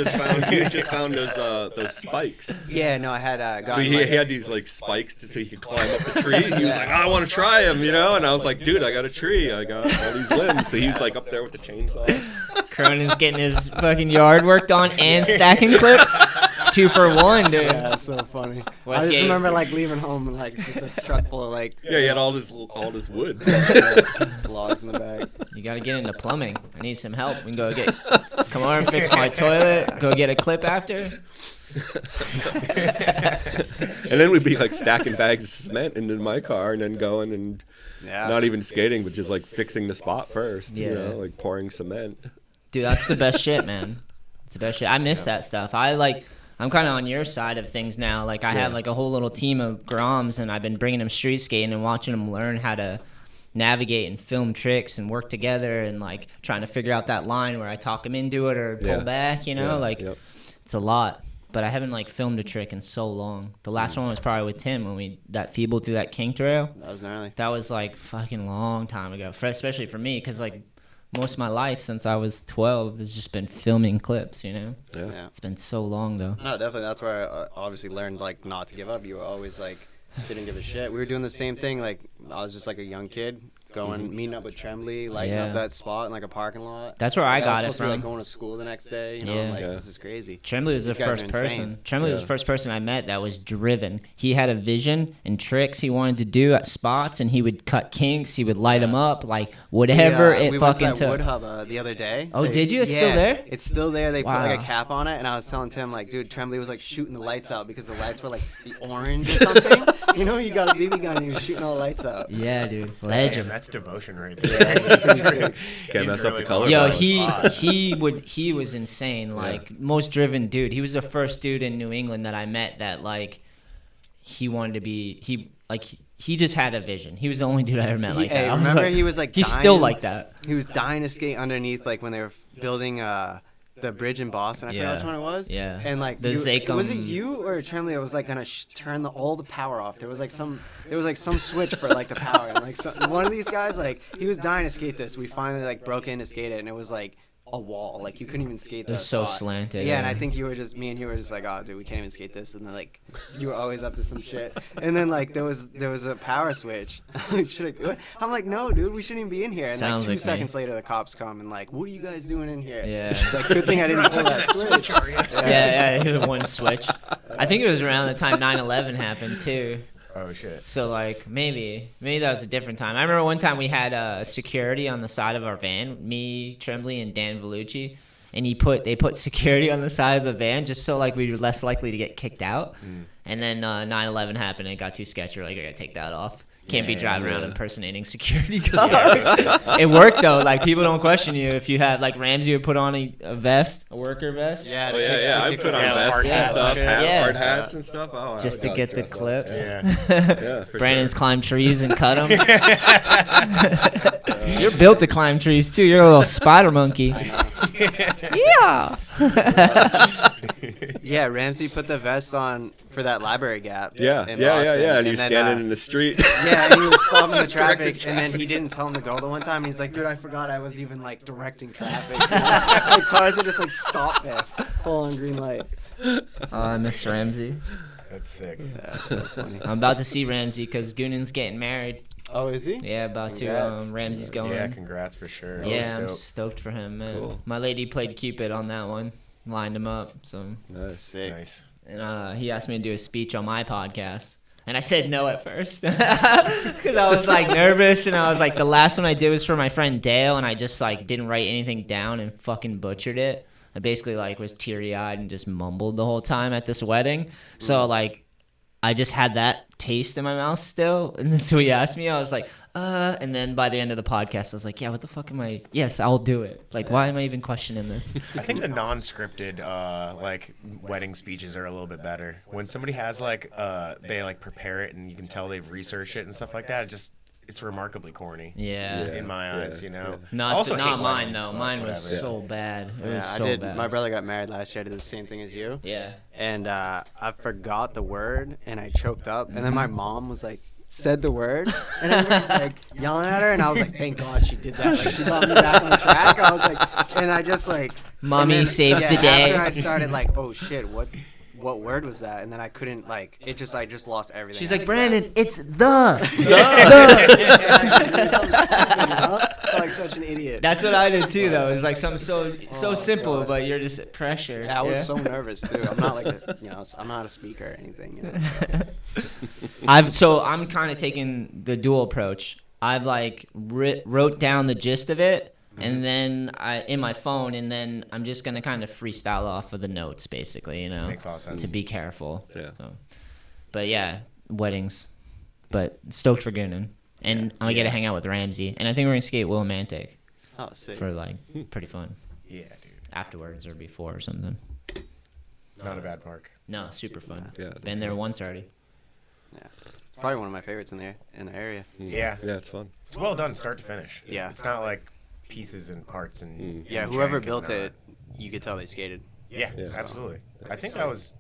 just found those spikes. Yeah, no, I had So gotten he like, had these like spikes so he could climb up the tree. He was like, I want to try them, you know. And I was like, dude, I got a tree. I got all these limbs. So he was like up there with the chainsaw. Cronan's getting his fucking yard worked on and stacking clips. 2 for 1, dude. yeah, that's so funny. I Westgate. just remember like leaving home and like just a truck full of like Yeah, he had all this wood. just logs in the back. You gotta get into plumbing. I need some help. We can go come over and fix my toilet. Go get a clip after. And then we'd be like stacking bags of cement into my car and then going and Yeah. not even skating, but just like fixing the spot first. You Yeah. know, like pouring cement. Dude, that's the best shit, man. It's the best shit. I miss that stuff. I'm kind of on your side of things now. Like I have like a whole little team of Groms, and I've been bringing them street skating and watching them learn how to navigate and film tricks and work together, and like trying to figure out that line where I talk them into it or pull Yeah. back. You know, Yeah, like yep. it's a lot. But I haven't like filmed a trick in so long. The last one was probably with Tim when we that feebled through that kink trail. That was gnarly. That was like fucking long time ago, especially for me, because like most of my life since I was 12 has just been filming clips, you know? Yeah. Yeah. It's been so long though. No, definitely. That's where I obviously learned like not to give up. You were always like didn't give a shit. We were doing the same thing. Like I was just like a young kid meeting up with Tremblay, lighting Yeah. up that spot in like a parking lot. That's where I was got it supposed to be, like, from. going to school the next day. You know, Yeah. I'm like, Yeah. this is crazy. Tremblay was the These guys first are person. insane. Tremblay was the first person I met that was driven. He had a vision and tricks he wanted to do at spots, and he would cut kinks. He would light them up, like whatever we it went fucking to that took. Wood Hub the other day. Oh, did you? It's still there? It's still there. They put Wow. like a cap on it, and I was telling Tim, like, dude, Tremblay was like shooting the lights out because the lights were like the orange or something. You know, you got a BB gun and he was shooting all the lights out. Yeah, dude, Damn, legend. that's devotion right there. Can't mess up the color. Yo, balance. he was insane. Like most driven dude. He was the first dude in New England that I met that like he wanted to be. He just had a vision. He was the only dude I ever met like that. I was remember like, he was like he's dying, still like that. He was dying to skate underneath, like when they were building the bridge in Boston. I forgot Yeah. which one it was. Yeah. And like The Zachem- was it you or Tremblay that was like gonna turn all the power off? There was like some switch for like the power. And like one of these guys, like he was dying to skate this. We finally like broke in to skate it, and it was like a wall. Like you couldn't even skate that. It was so spot. slanted. Yeah, and I think me and you were just like, oh, dude, we can't even skate this. And then like, you were always up to some shit. And then like there was a power switch. Like, should I do it? I'm like, no, dude, we shouldn't even be in here. And Sounds like 2 like me. seconds later, the cops come and like, what are you guys doing in here? Yeah. It's like, good thing I didn't pull that switch. Yeah, he had one switch. I think it was around the time 9/11 happened too. Oh shit. So like maybe that was a different time. I remember one time we had security on the side of our van, me, Tremblay, and Dan Vellucci, and they put security on the side of the van just so like we were less likely to get kicked out. And then 9/11 happened and it got too sketchy. We're like, I gotta take that off. Can't be driving around impersonating security guards. It worked though. Like people don't question you if you have like Ramsey would put on a vest, a worker vest. Yeah, Oh yeah. I put on vests hard and hat stuff, and shit. hard hats and stuff. Oh, Just I to gotta get the dress up. clips. Yeah. Yeah, for Brandon's sure. climbed trees and cut them. You're built to climb trees too. You're a little spider monkey. Yeah. Yeah, Ramsey put the vest on for that library gap. Yeah, in yeah, Boston. and he was then, standing in the street. Yeah, and he was stopping the Directing traffic, and then he didn't tell him to go the one time. He's like, dude, I forgot I was even like directing traffic. The cars would just like stop there, full on green light. Oh, I miss Ramsey. That's sick. That's so funny. I'm about to see Ramsey because Goonan's getting married. Oh, is he? Yeah, about to. Congrats. Ramsey's going. Yeah, congrats for sure. Yeah, I'm That's dope. stoked for him, man. Cool. My lady played Cupid on that one, lined him up. So, Nice. Sick. Nice. and he asked me to do a speech on my podcast, and I said no at first because I was like nervous, and I was like, the last one I did was for my friend Dale, and I just like didn't write anything down and fucking butchered it. I basically like was teary eyed and just mumbled the whole time at this wedding. So like, I just had that taste in my mouth still, and then so he asked me, I was like, and then by the end of the podcast, I was like, yeah, what the fuck am I? Yes, I'll do it. Like, why am I even questioning this? I think the non-scripted like wedding speeches are a little bit better. When somebody has like they like prepare it and you can tell they've researched it and stuff like that, it's remarkably corny. Yeah. In my eyes, you know. Not hate mine weddings, though. but Mine was whatever. so bad. It Yeah, was I so did. bad. My brother got married last year. I did the same thing as you. Yeah. And I forgot the word, and I choked up. And then my mom was like, said the word, and everybody was like yelling at her, and I was like, thank God she did that. Like she got me back on track. I was like, and I just like, Mommy and then, saved the day. After I started like, oh shit, what word was that? And then I couldn't like, I just lost everything. She's I like, forgot. Brandon, it's the. I like such an idiot. That's what I did too, though. It's like something so simple, but you're just pressure. Yeah, I was so nervous too. I'm not like I'm not a speaker or anything. You know? I'm kind of taking the dual approach. I've like wrote down the gist of it, and then in my phone, and then I'm just gonna kind of freestyle off of the notes, basically. You know, Makes a lot of sense. to be careful. Yeah. So, but yeah, weddings. But stoked for Goonan. And I'm gonna get to hang out with Ramsey, and I think we're gonna skate Willimantic Oh, sick. for like pretty fun Yeah, dude. afterwards or before or something. Not a bad park. No, super fun. Yeah, that's Been there fun. once already. Probably one of my favorites in the area. Yeah. Yeah, it's fun. It's well done start to finish. Yeah. It's not like pieces and parts and Yeah, and whoever jank and built not. it, you could tell they skated. Yeah, Yeah. absolutely. I think that was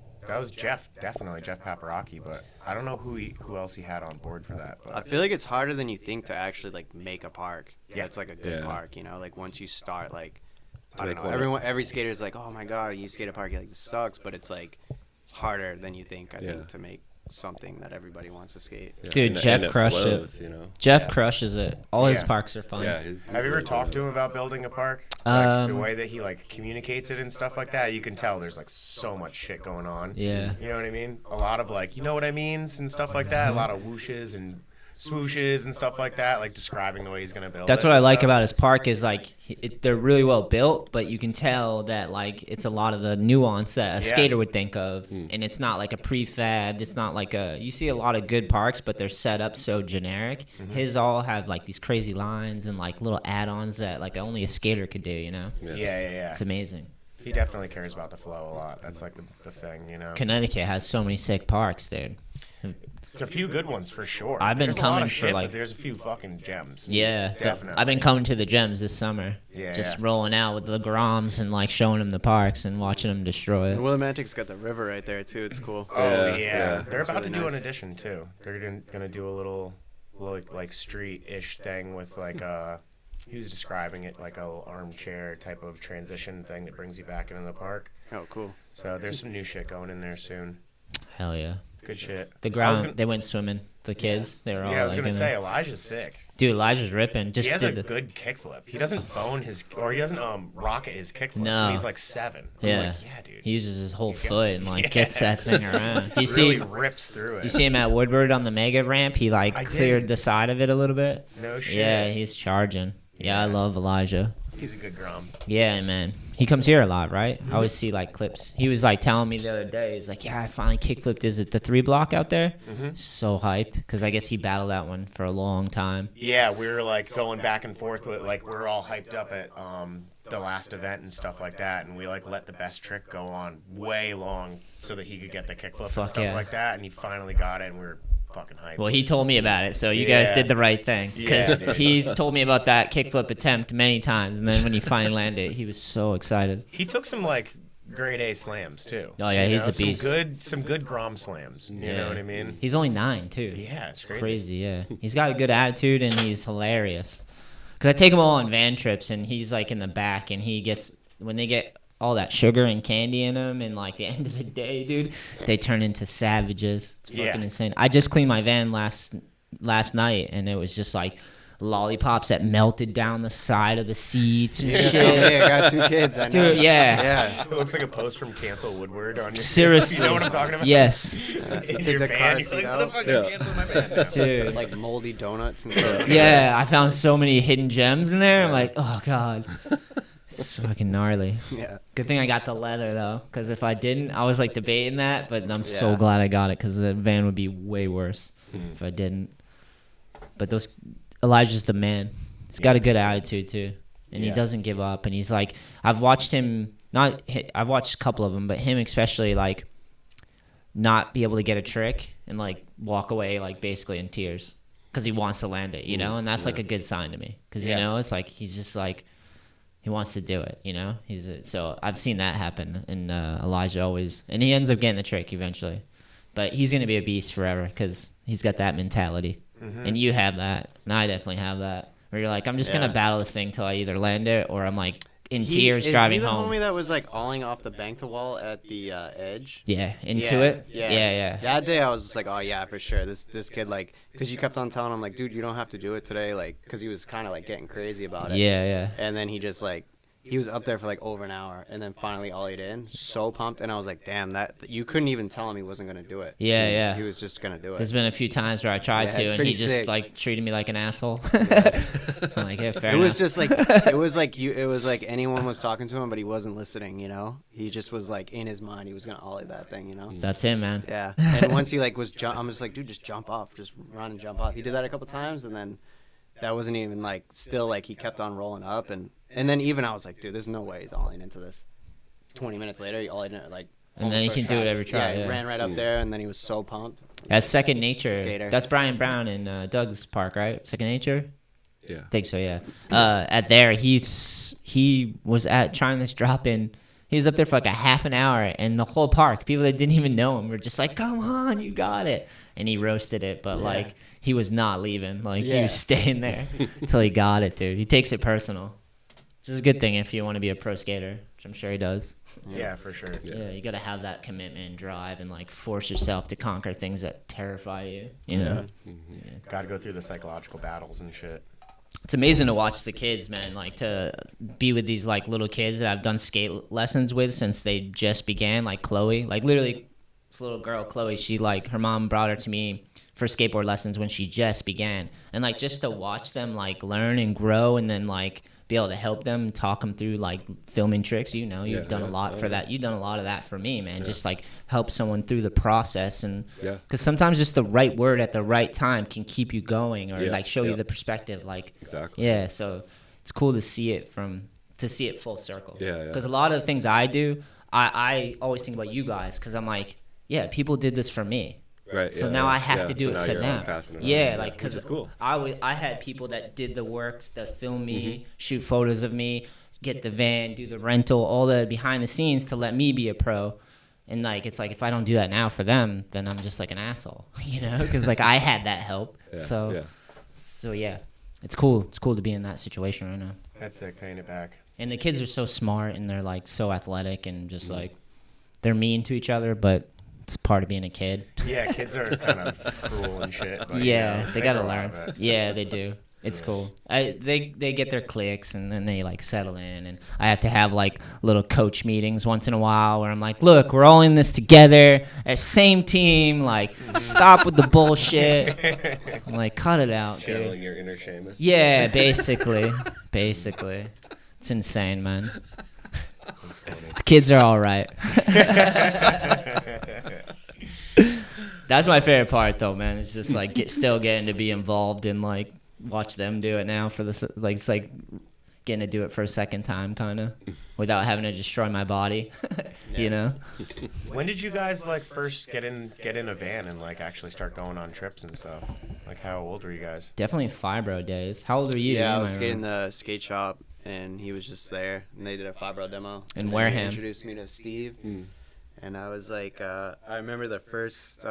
Jeff, definitely Jeff Paparocki, but I don't know who else he had on board for that. I But feel like it's harder than you think to actually like make a park. Yeah. Yeah, it's like a good Yeah. park. You know, like once you start, like I make don't know, one. every skater's like, oh my god, you skate a park, you're like this sucks, but it's like it's harder than you think. I think to make something that everybody wants to skate. Yeah, Dude, and Jeff it crushed flows, it. You know. Jeff crushes it. All his Yeah. parks are fun. Yeah. Have you ever talked to him about building a park? Like, the way that he like communicates it and stuff like that, you can tell there's like so much shit going on. Yeah. You know what I mean? A lot of like, you know what I means and stuff like that. A lot of whooshes and swooshes and stuff like that, like describing the way he's gonna build. That's it what I and like stuff. about his park is like they're really well built, but you can tell that like it's a lot of the nuance that a Yeah. skater would think of, and it's not like a prefab. It's not like you see a lot of good parks, but they're set up so generic. His all have like these crazy lines and like little add-ons that like only a skater could do. You know, Yeah. it's amazing. He definitely cares about the flow a lot. That's like the thing, you know. Connecticut has so many sick parks, dude. It's a few good ones for sure. I've been there's a lot coming of for, shit, like- but there's a few fucking gems. Yeah, Definitely. I've been coming to the gems this summer. Yeah, just yeah. rolling out with the Groms and like showing them the parks and watching them destroy And it. Willimantic's got the river right there too. It's cool. Oh yeah, Yeah. they're That's about really to do nice. an addition too. They're gonna do a little like street-ish thing with like he was describing it like a armchair type of transition thing that brings you back into the park. Oh, cool. So there's some new shit going in there soon. Hell yeah. Good shit. The I was ground, gonna- they went swimming. The kids, they were all Yeah, I was like gonna in say there. Elijah's sick. Dude, Elijah's ripping. Just He has a did the, good kickflip. He doesn't bone his or he doesn't rocket his kickflips. No. And he's like 7. I'm Yeah. like, yeah, dude. he uses his whole Yeah. foot and like Yeah. gets that thing around. Do you really see? rips through it. You see him at Woodward on the mega ramp? He like I cleared did. the side of it a little bit. No shit. Yeah, he's charging. Yeah, I Yeah. love Elijah. He's a good grom. Yeah, man. He comes here a lot, right? Mm-hmm. I always see like clips. He was like telling me the other day, he's like, yeah, I finally kickflipped. Is it the 3 block out there? Mm-hmm. So hyped because I guess he battled that one for a long time. Yeah, we were like going back and forth with like we're all hyped up at the last event and stuff like that, and we like let the best trick go on way long so that he could get the kickflip Fuck and stuff yeah. like that, and he finally got it, and we were fucking hyped. Well, he told me about it, so you guys Yeah. did the right thing. Because Yeah, dude. he's told me about that kickflip attempt many times, and then when he finally landed, he was so excited. He took some like grade A slams too. Oh, yeah, You he's know, a beast. Some good grom slams. You know what I mean? He's only 9 too. Yeah, it's crazy. Crazy, yeah. He's got a good attitude and he's hilarious. Because I take him all on van trips and he's like in the back and he gets, when they get all that sugar and candy in them and like the end of the day, dude, they turn into savages. It's fucking Yeah. insane. I just cleaned my van last night and it was just like lollipops that melted down the side of the seats and shit. Hey, I got 2 kids. I know. Dude, yeah. Yeah. It looks like a post from Cancel Woodward on your. Seriously. You know what I'm talking about? Yes. In Take your the van, car you're seat like, what the out. fuck? Yeah. I'm canceling my van now. Dude. Like moldy donuts and stuff. Yeah, I found so many hidden gems in there. I'm like, oh, God. It's fucking gnarly. Yeah. Good thing I got the leather though, because if I didn't, I was like debating that, but I'm so Yeah. glad I got it because the van would be way worse if I didn't. But Elijah's the man. He's got a good attitude too, and he Yeah. doesn't give up. And he's like, I've watched him. I've watched a couple of them, but him especially, like, not be able to get a trick and like walk away like basically in tears because he wants to land it, you know, and that's like a good sign to me because Yeah. you know it's like he's just like. He wants to do it, you know. So I've seen that happen, and Elijah always, and he ends up getting the trick eventually. But he's gonna be a beast forever because he's got that mentality, and you have that, and I definitely have that. Where you're like, I'm just gonna Yeah. battle this thing till I either land it or I'm like in Is tears driving he the home. homie that was like awing off the bank to wall at the edge? Yeah, into Yeah, it. yeah. Yeah. That day I was just like, oh yeah, for sure. This kid, like, because you kept on telling him like, dude, you don't have to do it today, like, because he was kind of like getting crazy about it. Yeah. And then he just like, he was up there for like over an hour, and then finally ollied in, so pumped, and I was like, damn, that you couldn't even tell him he wasn't gonna do it. Yeah. He was just gonna do it. There's been a few times where I tried Yeah, to, it's and pretty he just sick. like treated me like an asshole. I'm like, yeah, fair It enough. was just like it was like anyone was talking to him, but he wasn't listening. You know, he just was like in his mind, he was gonna ollie that thing. You know. That's him, man. Yeah. And once he like was I'm just like, dude, just jump off, just run and jump off. He did that a couple times, and then that wasn't even like still like he kept on rolling up, and then even I was like, dude, there's no way he's ollieing into this. 20 minutes later, he ollied in like. And then he almost can first do it try. every try, Yeah, yeah. he ran right up there, and then he was so pumped. That's Second Nature. Skater. That's Brian Brown in Doug's Park, right? Second Nature. Yeah. I think so, yeah. At there, he was at trying this drop in. He was up there for like a half an hour, and the whole park, people that didn't even know him, were just like, "Come on, you got it!" And he roasted it, but like he was not leaving. Like he Yeah. was staying there until he got it, dude. He takes it personal. This is a good thing if you want to be a pro skater. which I'm sure he does. Yeah, for sure. Yeah, you got to have that commitment and drive and like force yourself to conquer things that terrify you. You know, Got to go through the psychological battles and shit. it's amazing to watch the kids, man. Like to be with these like little kids that I've done skate lessons with since they just began. Like Chloe, like literally, this little girl, Chloe. She like her mom brought her to me for skateboard lessons when she just began, and like just to watch them like learn and grow, and then like be able to help them, talk them through like filming tricks. You know, you've done a lot for that. You've done a lot of that for me, man. Just like help someone through the process, and because sometimes just the right word at the right time can keep you going, or like show you the perspective. Like Exactly. so it's cool to see it full circle. Yeah. Because a lot of the things I do, I always think about you guys, because I'm like, yeah, people did this for me. Right. So now I have to do now it for you're them. passing it on. Yeah, like which because is cool. I had people that did the work, that film me, shoot photos of me, get the van, do the rental, all the behind the scenes to let me be a pro. And like it's like if I don't do that now for them, then I'm just like an asshole, you know? Because like I had that help. So yeah, it's cool. It's cool to be in that situation right now. That's sick, paying it back. And the kids are so smart, and they're like so athletic, and just like they're mean to each other, but it's part of being a kid. Yeah, kids are kind of cruel and shit. But, Yeah, you know, they gotta grow out learn. of it. Yeah, they do. It's cool. They get their clicks, and then they like settle in, and I have to have like little coach meetings once in a while where I'm like, look, we're all in this together, same team. Like, stop with the bullshit. I'm like, cut it out, Channeling dude. your inner Seamus. Yeah, basically. It's insane, man. The kids are all right. That's my favorite part, though, man. It's just like still getting to be involved and like watch them do it now for this. Like it's like getting to do it for a second time, kind of, without having to destroy my body. You know. When did you guys like first get in a van and like actually start going on trips and stuff? Like how old were you guys? Definitely fibro days. How old are you? Yeah, You I was might skating remember. the skate shop, and he was just there, and they did a fibro demo. In And then Wareham. He introduced me to Steve, and I was like, I remember the first,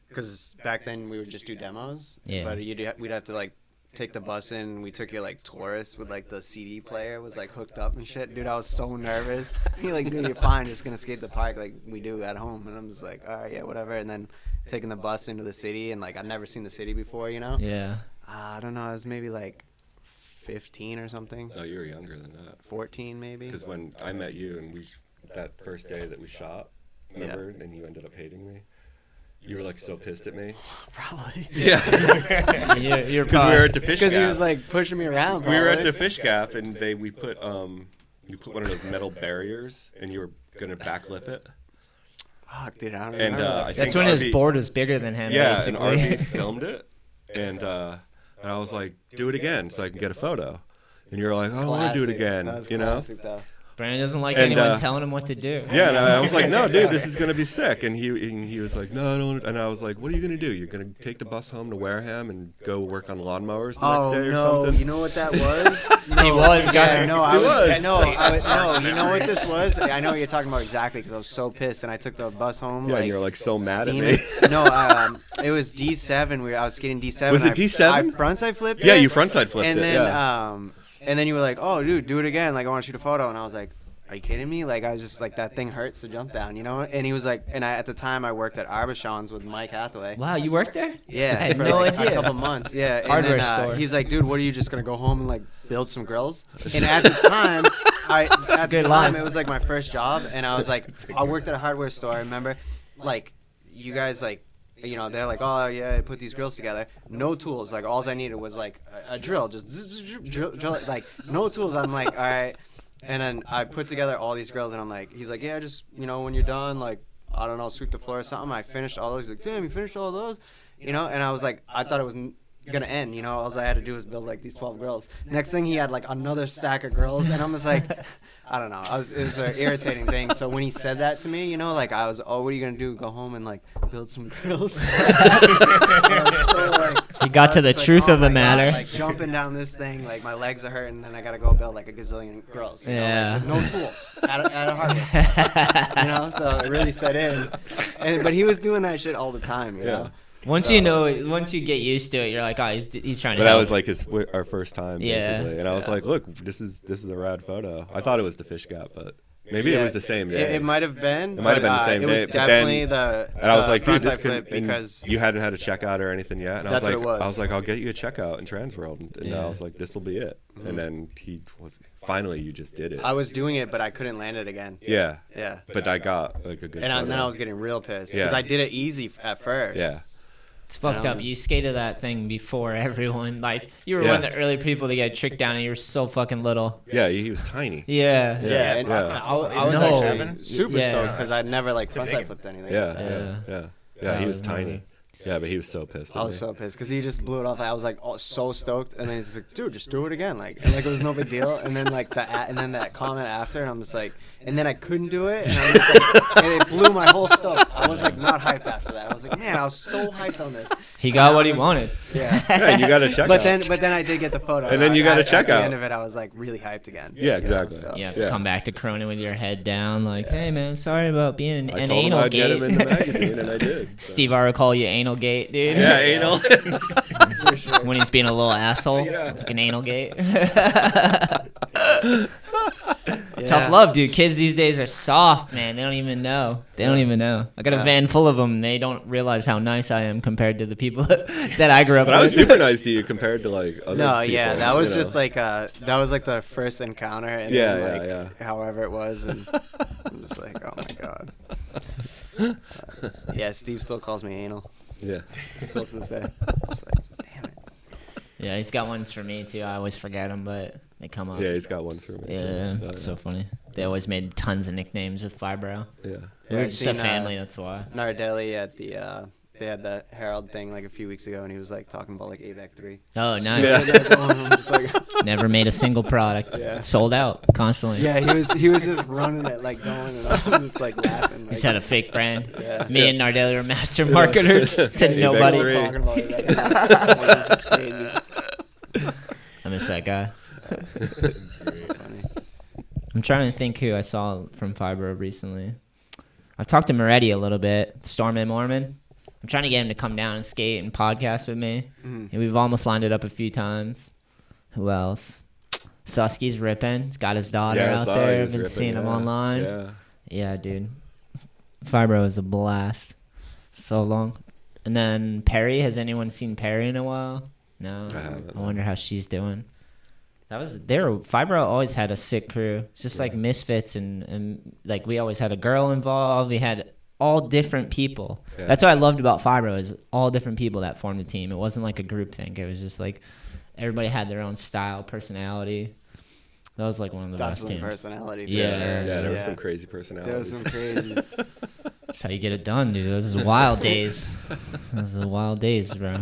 because back then we would just do demos. Yeah. But we'd have to like take the bus in. We took your like Taurus with like the CD player was like hooked up and shit. Dude, I was so nervous. You're like, dude, you're fine, just gonna skate the park like we do at home. And I'm just like, all right, yeah, whatever. And then taking the bus into the city, and like I'd never seen the city before, you know. Yeah. I don't know. I was maybe like 15 or something. Oh, you were younger than that. 14 maybe. Because when I met you and that first day that we shot, remember, and you ended up hating me. You were like so pissed at me. Probably. Yeah. You're Because we were at the fish Because gap. he was like pushing me around. We were at probably. the fish gap, and we put one of those metal barriers, and you were gonna backlip it. Fuck, dude, I don't And remember. I That's think when his RV board was bigger than him. Yeah, basically. and RV filmed it, and I was like, do it again so I can get a photo. And you were like, oh, I want to do it Classic. again, That was you know? classic, though. Brandon doesn't like And, anyone telling him what to do. Yeah, and I was like, no, dude, this is gonna be sick. And he was like, no, I don't. And I was like, what are you gonna do? You're gonna take the bus home to Wareham and go work on lawnmowers the next day or no, something? you know what that was? He was, Yeah, guy. no, I He was. was. No, you know what this was? I know what you're talking about exactly because I was so pissed, and I took the bus home. Yeah, like, and you're like so mad at steaming. me. No, it was D7. I was skating D7. Was it I D7? frontside flipped Yeah, it. you frontside flipped And it. then, Yeah. and then you were like, "Oh, dude, do it again. Like, I want to shoot a photo." And I was like, "Are you kidding me?" Like, I was just like, "That thing hurts to jump down," you know. And he was like, at the time I worked at Arbishon's with Mike Hathaway. Wow, you worked there? Yeah, I had for no like idea. a couple months. Yeah, and Hardware then, store. he's like, "Dude, what are you just gonna go home and like build some grills?" And at the time, good line. it was like my first job, and I was like, I worked at a hardware store. I remember, like, you guys like. You know, they're like, oh yeah, put these grills together. No tools. Like, all I needed was like a drill, just drill it. Like, no tools. I'm like, all right. And then I put together all these grills, and I'm like, he's like, yeah, just when you're done, like, I don't know, sweep the floor or something. I finished all those. He's like, damn, you finished all those, And I was like, I thought it was gonna end. All I had to do was build like these 12 grills. Next thing, he had like another stack of grills, and I'm just like, I don't know. It was an irritating thing. So when he said that to me, like I was, oh, what are you gonna do? Go home and like build some grills? He got to the truth of the matter. Like jumping down this thing, like my legs are hurting, and then I gotta go build like a gazillion grills. Yeah. Like, with no tools at a hardware store. So it really set in. But he was doing that shit all the time. You know. Once you get used to it, you're like, oh, he's trying to. But that help. was like our first time, Yeah. basically. And I was like, look, this is a rad photo. I thought it was the fish gap, but maybe it was the same day. It might have been. It might have been the same it day. was but definitely then, the. and I was like, dude, frontside this flip could. because You hadn't had a checkout or anything yet, and I was That's like, what it was. I was like, I'll get you a checkout in Transworld, and I was like, this will be it. Mm-hmm. And then finally, you just did it. I was doing it, but I couldn't land it again. Yeah. Yeah. But I got like a good. And then photo. I was getting real pissed Yeah. because I did it easy at first. Yeah. It's fucked up. You skated that thing before everyone. Like, you were Yeah. one of the early people to get tricked down, and you were so fucking little. Yeah, he was tiny. Yeah. Yeah, and Yeah. I was No. actually super Yeah. stoked because I'd never like frontside flipped anything. Yeah. He was tiny. Yeah, but he was so pissed. I at was me. so pissed because he just blew it off. I was like so stoked, and then he's like, "Dude, just do it again!" Like, and like it was no big deal. And then like and then that comment after, and I'm just like, and then I couldn't do it, and, I'm just like, and it blew my whole stoke. I was like not hyped after that. I was like, man, I was so hyped on this. He got what he wanted. Yeah. Yeah, and you got to check But out. then I did get the photo. And then you got to At check the out. end of it, I was like really hyped again. Yeah, exactly. So- You have to Yeah. come back to Cronan with your head down, like, hey man, sorry about being I an told him anal I'd get him in the gate. magazine, and I did. So. Steve R call you anal gate, dude. Yeah, anal. For sure. When he's being a little asshole, Yeah. like an anal gate. Yeah. Tough love, dude. Kids these days are soft, man. They don't even know. They don't even know. I got a van full of them. They don't realize how nice I am compared to the people that I grew up But with. I was super nice to you compared to like other No, people, yeah, that was you know. just like that was like the first encounter, and Yeah, then, yeah, like, however it was, and I'm just like, oh my god. Yeah, Steve still calls me anal, Yeah. still to this day. It's like, damn it. Yeah, he's got ones for me too. I always forget them, but they come up. Yeah, he's got ones for me. Yeah, too. it's so funny. They always made tons of nicknames with Fibro. Yeah. We're I've just a seen, family, that's why. Nardelli at the they had that Herald thing like a few weeks ago, and he was like talking about like AVAC 3. Oh, nice. Yeah. I'm just like, Never made a single product. Yeah. Sold out constantly. yeah, he was just running it like going, and I'm just like laughing. Like, Just had a fake brand. Yeah. Me and Nardelli were master marketers to AVAC nobody. three. talking about it. Like, this is crazy. I miss that guy. Funny. I'm trying to think who I saw from Fibro recently. I've talked to Moretti a little bit, Storm and Mormon. I'm trying to get him to come down and skate and podcast with me. Mhm. And we've almost lined it up a few times. Who else? Susky's ripping. He's got his daughter Yeah, I out saw there. he I've was been ripping, seeing him yeah. online. Yeah. Yeah, dude. Fibro is a blast. So long. And then Perry. Has anyone seen Perry in a while? No. I haven't. I wonder how she's doing. Fibro always had a sick crew. It's just like misfits and like we always had a girl involved. We had all different people. Yeah. That's what I loved about Fibro is all different people that formed the team. It wasn't like a group thing. It was just like everybody had their own style, personality. That was like one of the best Definitely teams. personality. For Yeah. sure. Yeah, there was Yeah. some crazy There was personalities. some crazy. That's how you get it done, dude. Those are wild days. Those are the wild days, bro.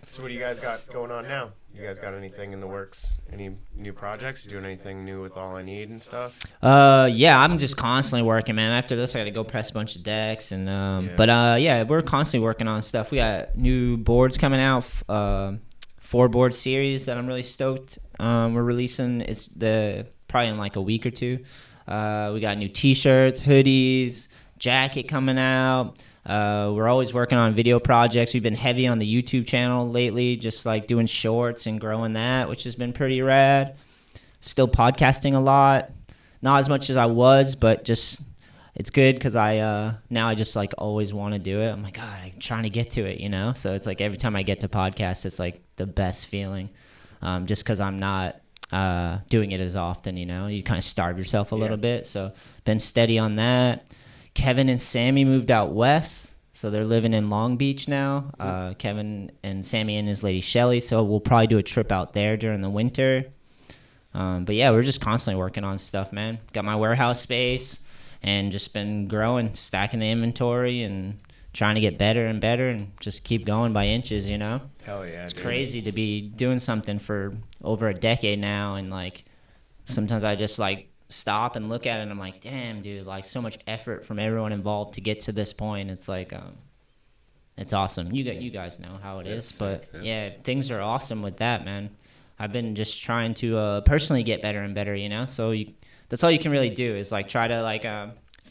So what do you guys got going on now? You guys got anything in the works? Any new projects? You doing anything new with All I Need and stuff? Yeah, I'm just constantly working, man. After this, I got to go press a bunch of decks, and yeah, we're constantly working on stuff. We got new boards coming out, 4-board series that I'm really stoked. We're releasing. It's probably in like a week or two. We got new T-shirts, hoodies, jacket coming out. We're always working on video projects. We've been heavy on the YouTube channel lately, just like doing shorts and growing that, which has been pretty rad. Still podcasting a lot, not as much as I was, but just it's good because now I just like always want to do it. I'm like, God, I'm trying to get to it, you know. So it's like every time I get to podcast, it's like the best feeling, just because I'm not doing it as often, you know. You kind of starve yourself a little bit. So been steady on that. Kevin and Sammy moved out west, so they're living in Long Beach now. Kevin and Sammy and his lady Shelly, so we'll probably do a trip out there during the winter. But yeah, we're just constantly working on stuff, man. Got my warehouse space and just been growing, stacking the inventory and trying to get better and better and just keep going by inches, you know? Hell yeah, It's dude. crazy to be doing something for over a decade now, and like sometimes I just like stop and look at it and I'm like, damn, dude, like so much effort from everyone involved to get to this point. It's like it's awesome. You guys know how it is, but yeah, things are awesome with that, man. I've been just trying to personally get better and better, you know. So that's all you can really do is like try to like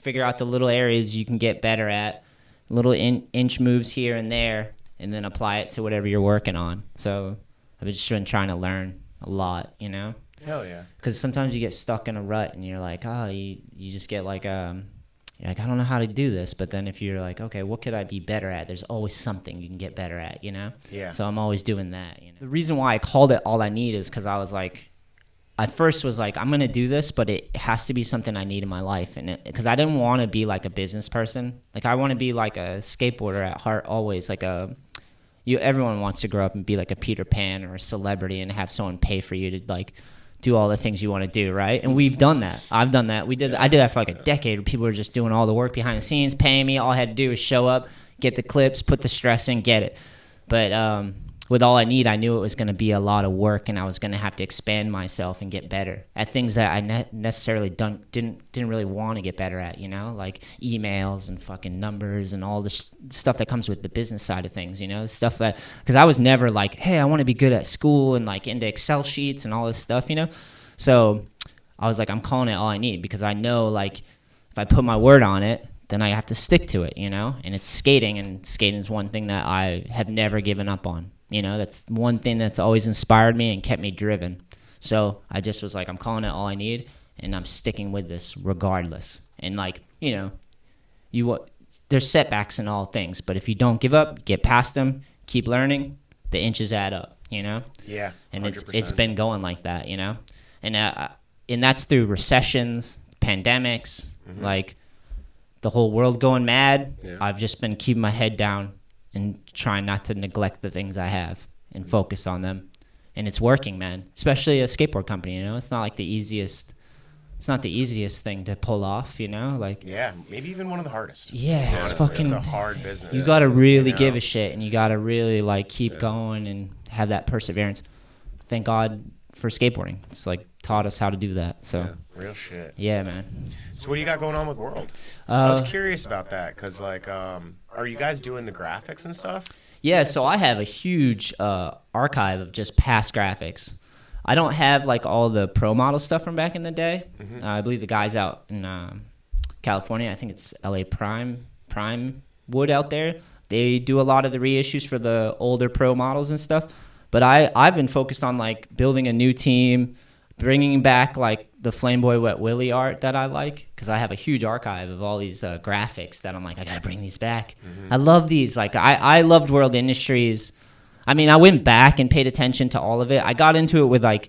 figure out the little areas you can get better at, little inch moves here and there, and then apply it to whatever you're working on. So I've just been trying to learn a lot, you know? Hell yeah. Because sometimes you get stuck in a rut and you're like, you just get like, you're like, I don't know how to do this. But then if you're like, okay, what could I be better at? There's always something you can get better at, you know? Yeah. So I'm always doing that, you know? The reason why I called it All I Need is because I was like, I first was like, I'm going to do this, but it has to be something I need in my life. And because I didn't want to be like a business person. Like I want to be like a skateboarder at heart always, like everyone wants to grow up and be like a Peter Pan or a celebrity and have someone pay for you to like do all the things you want to do, right? And we've done that. I've done that. I did that for like a decade where people were just doing all the work behind the scenes, paying me. All I had to do was show up, get the clips, put the stress in, get it. But with All I Need, I knew it was going to be a lot of work, and I was going to have to expand myself and get better at things that I necessarily didn't really want to get better at, you know, like emails and fucking numbers and all the stuff that comes with the business side of things, you know, stuff that, because I was never like, hey, I want to be good at school and like into Excel sheets and all this stuff, you know. So I was like, I'm calling it All I Need because I know like if I put my word on it, then I have to stick to it, you know. And it's skating, and skating is one thing that I have never given up on. You know, that's one thing that's always inspired me and kept me driven. So I just was like, I'm calling it All I Need, and I'm sticking with this regardless. And like, you know, there's setbacks in all things, but if you don't give up, get past them, keep learning, the inches add up, you know? Yeah. 100%. And it's been going like that, you know? And that's through recessions, pandemics, like the whole world going mad. Yeah. I've just been keeping my head down and trying not to neglect the things I have and focus on them. And it's working, man. Especially a skateboard company, you know? It's not like the easiest thing to pull off, you know? Like, yeah, maybe even one of the hardest. Yeah, it's fucking... It's a hard business. You gotta really give a shit, and you gotta really, like, keep going and have that perseverance. Thank God for skateboarding. It's, like, taught us how to do that, so... Yeah. Real shit. Yeah, man. So what do you got going on with World? I was curious about that, because, like, are you guys doing the graphics and stuff? Yeah, so I have a huge archive of just past graphics. I don't have, like, all the pro model stuff from back in the day. I believe the guys out in California, I think it's LA Prime Wood out there, they do a lot of the reissues for the older pro models and stuff. But I've been focused on, like, building a new team, bringing back, like, the Flameboy Wet Willie art that I like, because I have a huge archive of all these graphics that I'm like, I gotta bring these back. I love these. Like, I loved World Industries. I mean, I went back and paid attention to all of it. I got into it with, like,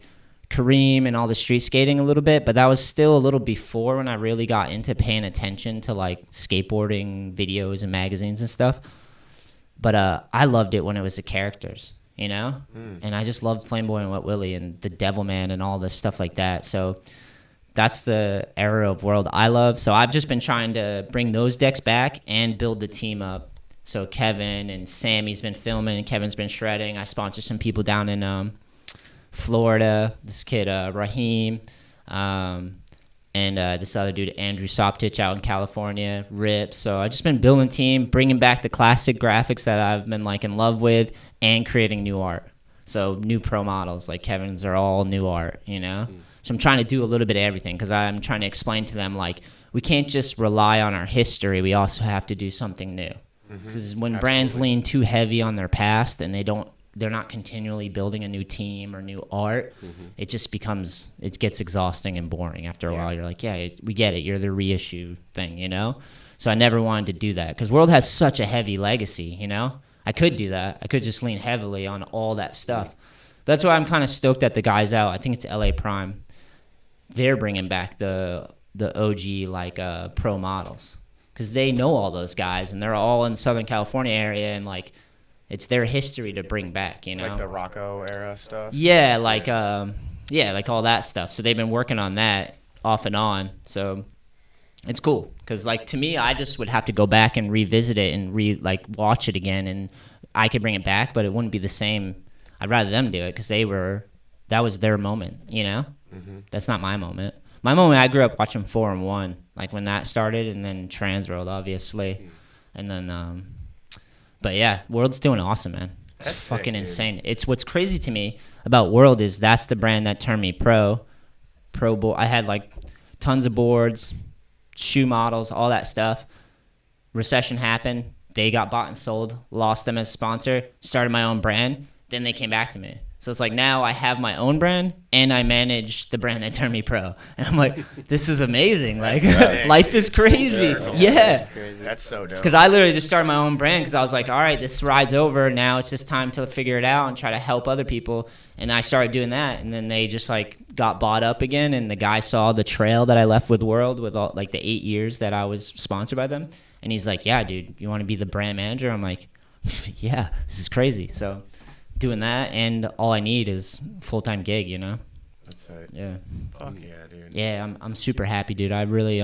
Kareem and all the street skating a little bit, but that was still a little before when I really got into paying attention to, like, skateboarding videos and magazines and stuff. But I loved it when it was the characters, you know? And I just loved Flameboy and Wet Willie and the Devilman and all this stuff like that. So that's the era of World I love. So I've just been trying to bring those decks back and build the team up. So Kevin and Sammy's been filming, and Kevin's been shredding. I sponsor some people down in Florida. This kid, Raheem, and this other dude, Andrew Soptich, out in California, Rip. So I've just been building a team, bringing back the classic graphics that I've been, like, in love with, and creating new art. So new pro models, like Kevin's, are all new art, you know? So I'm trying to do a little bit of everything, because I'm trying to explain to them, like, we can't just rely on our history. We also have to do something new. Because when brands lean too heavy on their past and they're not continually building a new team or new art, it just gets exhausting and boring after a while. You're like, yeah, we get it. You're the reissue thing, you know? So I never wanted to do that, because World has such a heavy legacy, you know? I could do that. I could just lean heavily on all that stuff. That's why I'm kind of stoked that the guys out, I think it's LA Prime, they're bringing back the OG, like, pro models. Because they know all those guys, and they're all in Southern California area, and, like, it's their history to bring back, you know? Like the Rocco era stuff? Yeah, like, like all that stuff. So they've been working on that off and on. So it's cool. Because, like, to me, I just would have to go back and revisit it and, watch it again, and I could bring it back, but it wouldn't be the same. I'd rather them do it, because that was their moment, you know? That's not my moment. My moment, I grew up watching 4 and 1, like when that started, and then Transworld, obviously. And then, but yeah, World's doing awesome, man. It's That's fucking sick, insane. It's what's crazy to me about World is that's the brand that turned me pro board. I had, like, tons of boards, shoe models, all that stuff. Recession happened. they got bought and sold, lost them as a sponsor, started my own brand. Then they came back to me. So it's like now I have my own brand and I manage the brand that turned me pro. And I'm like, this is amazing. Like, life is crazy. Yeah. That's so dope. Because I literally just started my own brand because I was like, all right, this ride's over. Now it's just time to figure it out and try to help other people. And I started doing that. And then they just like got bought up again. And the guy saw the trail that I left with World with all like the 8 years that I was sponsored by them. And he's like, yeah, dude, you want to be the brand manager? I'm like, yeah, this is crazy. So doing that, and all I need is full-time gig, you know. That's it. Yeah. Fuck yeah, dude. Yeah, I'm super happy, dude. I really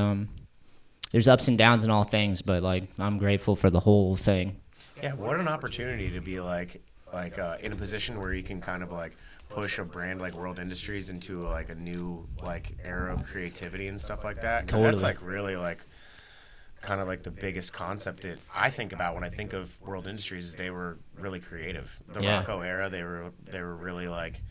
there's ups and downs in all things, but like I'm grateful for the whole thing. Yeah, what an opportunity to be like in a position where you can kind of like push a brand like World Industries into like a new like era of creativity and stuff like that. 'Cause that's like really like kind of like the biggest concept that I think about when I think of World Industries is they were really creative. The Rocco era, they were really like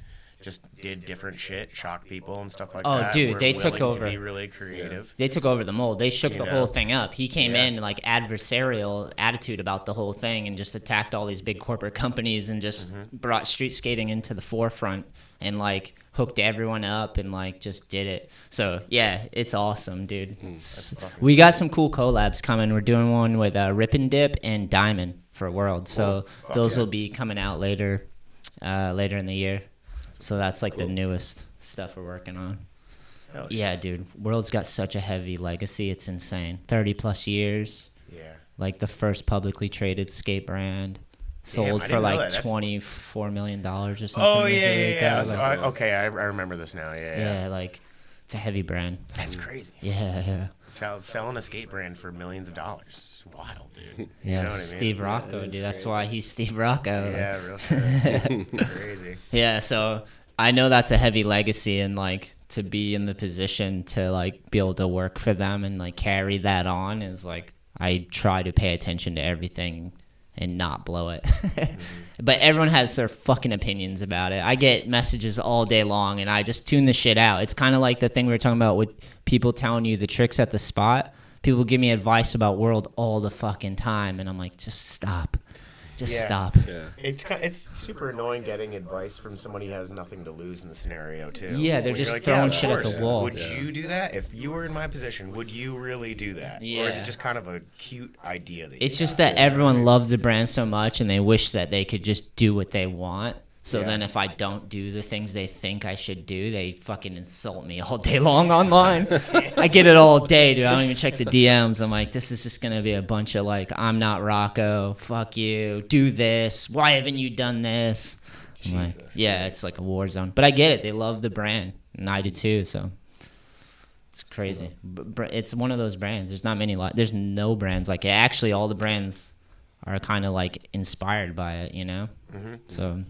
just did different shit, shocked people and stuff like that. Oh, dude, Were they took willing over. to be really creative. They took over the mold. They shook the know? whole thing up. He came Yeah. in like adversarial attitude about the whole thing and just attacked all these big corporate companies and just brought street skating into the forefront and like hooked everyone up and like just did it. So yeah, it's awesome, dude. We got some cool collabs coming. We're doing one with Rip and Dip and Diamond for World. So those will be coming out later in the year. So that's like the newest stuff we're working on. Yeah, dude. World's got such a heavy legacy. It's insane. 30 plus years. Yeah. Like the first publicly traded skate brand. Sold I for didn't know like that. $24 million or something. Oh like yeah. that. So Like, okay, I remember this now. Yeah. like it's a heavy brand. That's crazy. Yeah. Selling a skate brand for millions of dollars. It's wild, dude. Yeah, You know what I mean? Steve Rocco, dude. That's why he's Steve Rocco. Yeah, real shit. Crazy. Yeah, so I know that's a heavy legacy, and like to be in the position to like be able to work for them and like carry that on is like I try to pay attention to everything and not blow it. But everyone has their fucking opinions about it. I get messages all day long and I just tune the shit out. It's kind of like the thing we were talking about with people telling you the tricks at the spot. People give me advice about World all the fucking time and I'm like, just stop. Just stop. Yeah. It's super annoying getting advice from somebody who has nothing to lose in the scenario too. Yeah, they're When you're just like, throwing of shit at the course. wall. Would you do that if you were in my position? Would you really do that? Or is Yeah. it just kind of a cute idea that It's you just got? that everyone loves the brand so much and they wish that they could just do what they want. So Yeah. then if I don't do the things they think I should do, they fucking insult me all day long online. I get it all day, dude. I don't even check the DMs. I'm like, this is just going to be a bunch of like, I'm not Rocco. Fuck you. Do this. Why haven't you done this? I'm like, yeah, it's like a war zone. But I get it. They love the brand. And I do too. So it's crazy. It's one of those brands. There's not many. There's no brands like it. Actually, all the brands are kind of like inspired by it, you know? Mm-hmm. So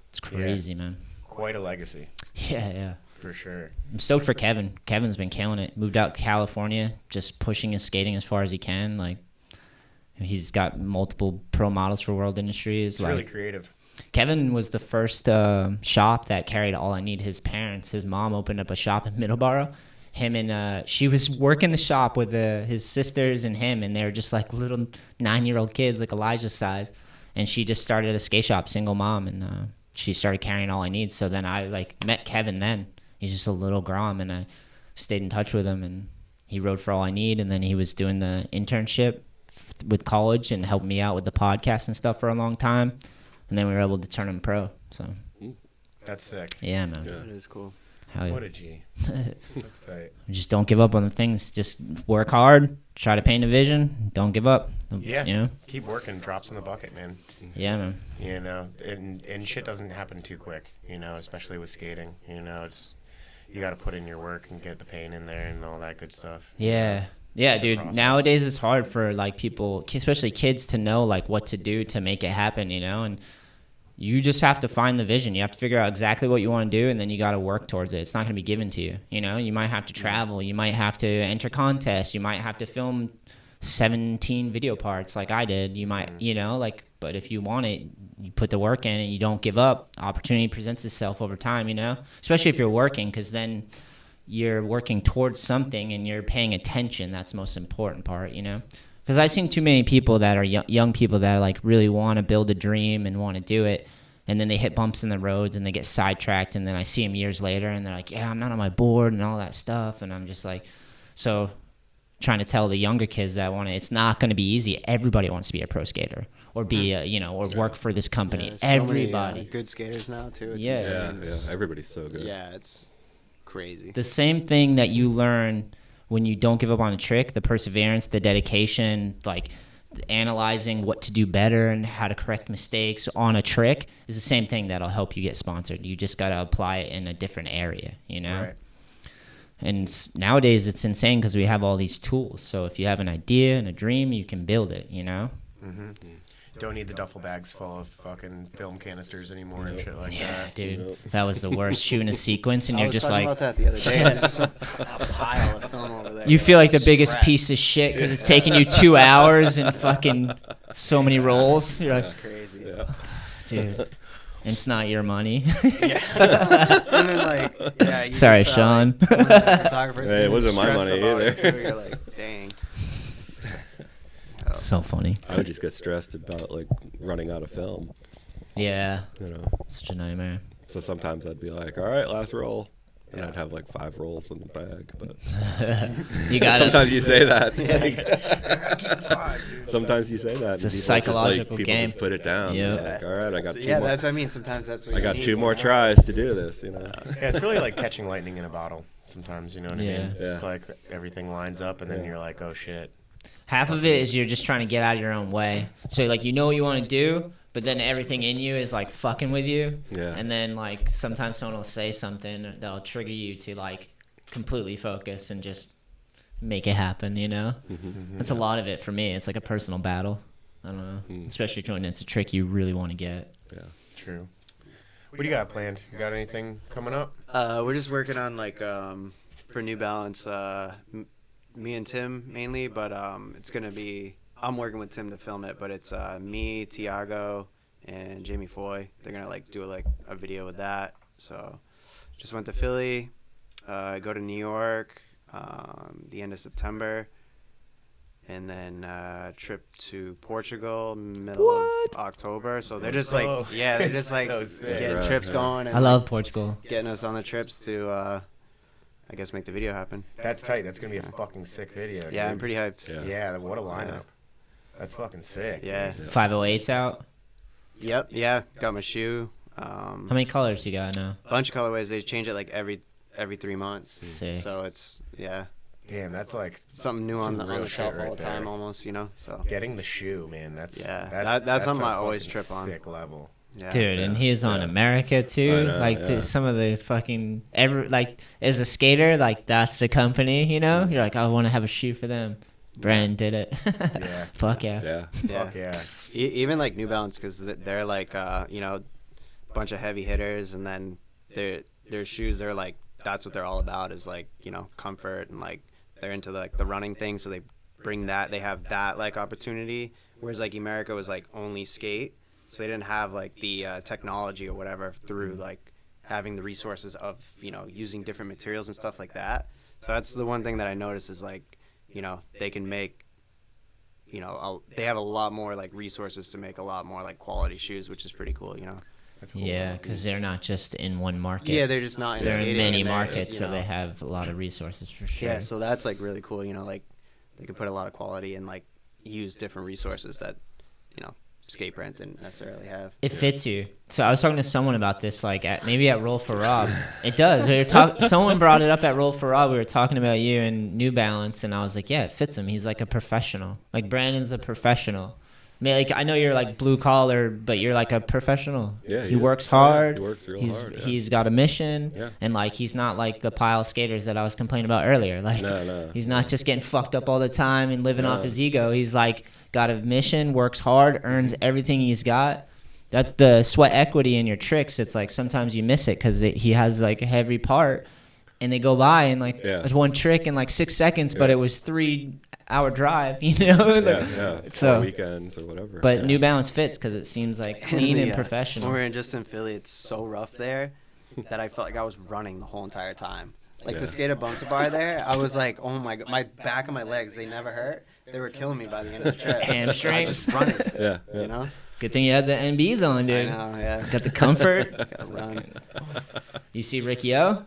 it's crazy, man. Quite a legacy, Yeah. for sure. I'm stoked for Kevin. Kevin's been killing it. Moved out to California, just pushing his skating as far as he can. Like, he's got multiple pro models for World Industries. It's like, really creative. Kevin was the first shop that carried All I Need. His parents, his mom opened up a shop in Middleborough. Him and she was working the shop with his sisters and him, and they were just like little 9-year-old kids, like Elijah's size. And she just started a skate shop, single mom, and she started carrying All I Need. So then I like met Kevin then. He's just a little grom, and I stayed in touch with him, and he rode for All I Need, and then he was doing the internship with college and helped me out with the podcast and stuff for a long time. And then we were able to turn him pro. So That's sick. yeah, man. That is cool. Hell yeah. What a G. That's tight. Just don't give up on the things. Just work hard. Try to paint a vision. Don't give up. Yeah. You know? Keep working. Drops in the bucket, man. Yeah, man. You know, and shit doesn't happen too quick, you know, especially with skating. You know, it's you got to put in your work and get the paint in there and all that good stuff. Yeah. Yeah, It's a dude. process. Nowadays it's hard for like people, especially kids, to know like what to do to make it happen, you know? And you just have to find the vision. You have to figure out exactly what you want to do, and then you got to work towards it. It's not going to be given to you, you know? You might have to travel. You might have to enter contests. You might have to film 17 video parts like I did. You might, you know, like, but if you want it, you put the work in and you don't give up. Opportunity presents itself over time, you know? Especially if you're working, because then you're working towards something and you're paying attention. That's the most important part, you know? Because I've seen too many people that are young people that like really want to build a dream and want to do it, and then they hit bumps in the roads and they get sidetracked, and then I see them years later and they're like, yeah, I'm not on my board and all that stuff, and I'm just like, so trying to tell the younger kids that it's not going to be easy. Everybody wants to be a pro skater or be or work for this company. Yeah, so Everybody. many, good skaters now too. It's Yeah. insane. Yeah, everybody's so good. Yeah, it's crazy. The same thing that you learn when you don't give up on a trick, the perseverance, the dedication, like analyzing what to do better and how to correct mistakes on a trick is the same thing that'll help you get sponsored. You just got to apply it in a different area, Right. And nowadays it's insane because we have all these tools. So if you have an idea and a dream, you can build it, Mm-hmm. Don't need the duffel bags full of fucking film canisters anymore and shit like that. Dude, that was the worst. Shooting a sequence and I you're was just talking like, about that the other day. There's just a pile of film over there. you feel like the biggest Stressed. piece of shit because it's taking you 2 hours and fucking so many rolls. You're like, That's crazy. Yeah. dude, and it's not your money. Yeah. And then like, yeah. You Sorry, can tell, Sean. Like, when the photographer's Hey, it getting wasn't my stressed money about it, either. Too, you're like, dang. So funny. I would just get stressed about like running out of film, Yeah, you know. such a nightmare. So sometimes I'd be like, all right, last roll. And I'd have like 5 rolls in the bag, but You got sometimes you say that. Dude. Sometimes you say that. It's a and people psychological people game. just put it down. Yeah. They're like, all right, I got So, two yeah, more. that's what I mean. Sometimes that's what I you got need, 2 more you know? tries to do this, you know. Yeah, it's really like catching lightning in a bottle sometimes, you know what I Yeah. mean? It's Yeah. like everything lines up and then Yeah. you're like, oh shit. Half of it is you're just trying to get out of your own way. So like you know what you want to do, but then everything in you is like fucking with you. Yeah. And then like sometimes someone will say something that'll trigger you to like completely focus and just make it happen, That's a lot of it for me. It's like a personal battle. I don't know. Especially when it's a trick you really want to get. Yeah. True. What do you got planned? You got anything coming up? We're just working on like for New Balance, me and Tim mainly, but it's gonna be I'm working with Tim to film it, but it's me, Tiago, and Jamie Foy. They're gonna like do like a video with that. So just went to Philly, go to New York, the end of September, and then trip to Portugal middle of October. So they're just like Oh. they're just like So sick. getting Right, trips yeah. going. And, I love Portugal. getting us on the trips to, I guess, make the video happen. That's tight. That's going to be a fucking sick video. Yeah, dude. I'm pretty hyped. Yeah. Yeah, what a lineup. That's fucking sick. Yeah. 508's out. Yep. Yeah. Got my shoe. How many colors you got now? Bunch of colorways. They change it like every 3 months. Sick. So it's Damn, that's like something new Some on real the shit shelf right all the time there. almost. So getting the shoe, man. That's Yeah, that's something a I always fucking trip on. Sick level. yeah. Dude, and he's on Yeah. America too. I know, Like yeah. some of the fucking as a skater, like that's the company, You're like, I want to have a shoe for them. Brandon did it. Yeah. Fuck yeah. Yeah. Yeah. Fuck yeah. Even like New Balance, because they're like bunch of heavy hitters, and then their shoes, they're like that's what they're all about is like comfort, and like they're into like the running thing, so they bring that, they have that like opportunity, whereas like America was like only skate, so they didn't have like the technology or whatever through like having the resources of using different materials and stuff like that. So that's the one thing that I noticed is like they can make they have a lot more like resources to make a lot more like quality shoes, which is pretty cool. That's cool. Yeah, because they're not just in one market. Yeah, they're just not in they're in skating, many and they're, markets, so they have a lot of resources for sure. Yeah, so that's like really cool. Like they can put a lot of quality and like use different resources that skate brands didn't necessarily have. It fits you. So I was talking to someone about this, like maybe at Roll for Rob. It does. Someone brought it up at Roll for Rob. We were talking about you and New Balance, and I was like, yeah, it fits him. He's like a professional. Like Brandon's a professional. I mean, like I know you're like blue collar, but you're like a professional. Yeah, he he is. works Yeah, hard. he works real hard, yeah. He's got a mission, Yeah. and like he's not like the pile of skaters that I was complaining about earlier. Like No. he's not just getting fucked up all the time and living off No. his ego. He's like got a mission, works hard, earns everything he's got. That's the sweat equity in your tricks. It's like sometimes you miss it because he has like a heavy part, and they go by and like Yeah. there's one trick in like 6 seconds, but Yeah. it was 3-hour drive. Like, Yeah. So- 4 weekends or whatever. But yeah. New Balance fits because it seems like clean and When professional. we were just in Philly, it's so rough there that I felt like I was running the whole entire time. Like Yeah. to skate a bump to bar there, I was like, oh my god, my back and my legs, they never hurt. they were killing me by the end of the trip. Hamstrings. Just running, Yeah. you know. Good thing you had the NBs on, I dude. know, yeah. Got the comfort. Gotta run. You see Ricky O?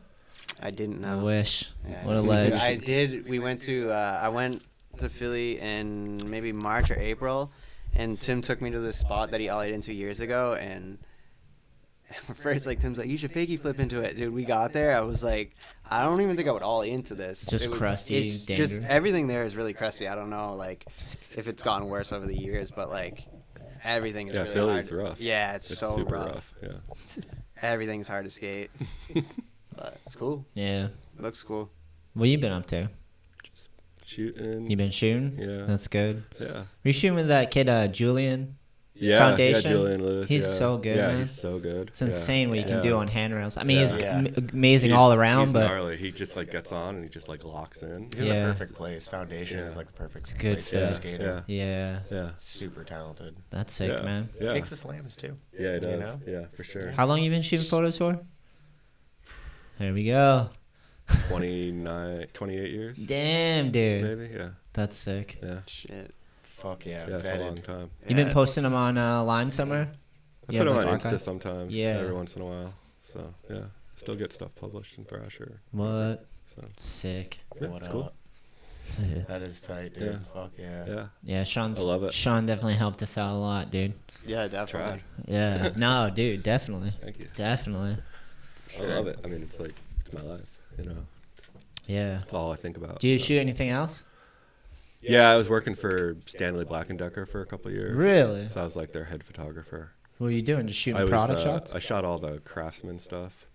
I didn't I know. wish. Yeah, What a ledge. I did. We went to. I went to Philly in maybe March or April, and Tim took me to this spot that he ollied into years ago. And first, like Tim's like, "You should fakie flip into it, dude." We got there. I was like, I don't even think I would ollie into this. Just crusty, It's danger. just everything there is really crusty. I don't know, like, if it's gotten worse over the years, but like, everything is really Philly's hard. rough. Yeah, it's so super rough. Yeah. Everything's hard to skate, but it's cool. Yeah. It looks cool. What you been up to? Shooting. You been shooting? Yeah. That's good. Yeah. Were you shooting with that kid, Julian? Yeah. Foundation? Yeah, Julian Lewis. He's yeah. so good, Yeah, man. he's so good. It's insane what you can do on handrails. I mean, Yeah. he's Yeah. amazing all around, he's but gnarly. He just like gets on and he just like locks in. He's in Yeah. the perfect place. Foundation is like the perfect good place fit. for a skater. Yeah. yeah, Yeah. Super talented. that's sick, Yeah. man. Yeah. Takes the slams too. Yeah, it You does. know? Yeah, for sure. How long you been shooting photos for? There we go. 28 years. Damn, dude. Maybe, yeah. That's sick. Yeah. Shit. Fuck yeah. Yeah, it's a vetted. long time. You been Yeah. posting them on line somewhere? I Yeah, put them like on archive? Insta sometimes. Yeah. Every once in a while. So, yeah. Still get stuff published in Thrasher. What? So, Sick. yeah, What it's cool. up? That is tight, dude. Yeah. Fuck yeah. Yeah. Yeah, Sean's. I love it. Sean definitely helped us out a lot, dude. Yeah, definitely. Tried. Yeah. No, dude, definitely, Thank you. definitely. I love it. I mean, it's like, it's my life, you know. Yeah. It's all I think about. Do you so. shoot anything else? Yeah, I was working for Stanley Black & Decker for a couple years. Really? So I was like their head photographer. What were you doing? Just shooting I was, product shots? I shot all the Craftsman stuff.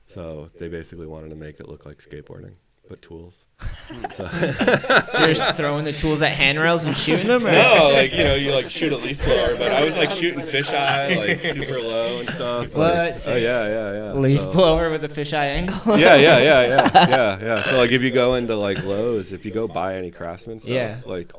So they basically wanted to make it look like skateboarding, but tools. So So you're just throwing the tools at handrails and shooting them? Or? no, like, you know, you like shoot a leaf blower, but I was like shooting fisheye, like super low and stuff. What? Like, oh yeah. Leaf So- blower with a fisheye angle? yeah. So like if you go into like Lowe's, if you go buy any Craftsman stuff, Yeah. like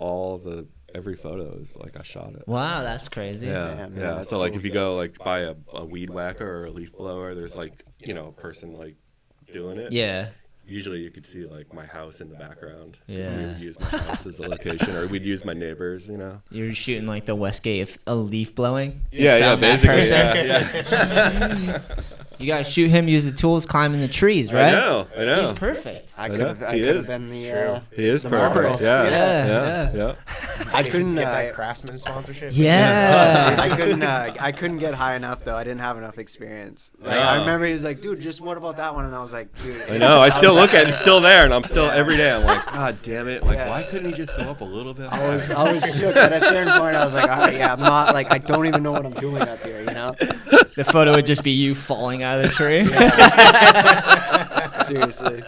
every photo is like I shot it. Wow, that's crazy. Yeah, Damn, yeah, yeah. that's So like cool. if you go like buy a weed whacker or a leaf blower, there's like, you know, a person like doing it. Yeah. Usually you could see like my house in the background. 'Cause Yeah. We would use my house as a location, or we'd use my neighbors, you know. You're shooting like the Westgate of a leaf blowing? Yeah, found that basically. person? Yeah. You gotta shoot him, use the tools, climbing the trees, I right? know. He's perfect. I know. could have. I He could is. have been the. He is The perfect. marbles. Yeah. I couldn't. Get that Craftsman sponsorship. Yeah. I couldn't. I couldn't get high enough though. I didn't have enough experience. Like I remember he was like, "Dude, just what about that one?" And I was like, "Dude." I know. I still look at it. It's still there, and I'm still every day. I'm like, God damn it! Like, Yeah. why couldn't he just go up a little bit? I was shook at a certain point. I was like, all right, yeah, I'm not like I don't even know what I'm doing up here, you know? The photo would just be you falling out of the tree. Seriously.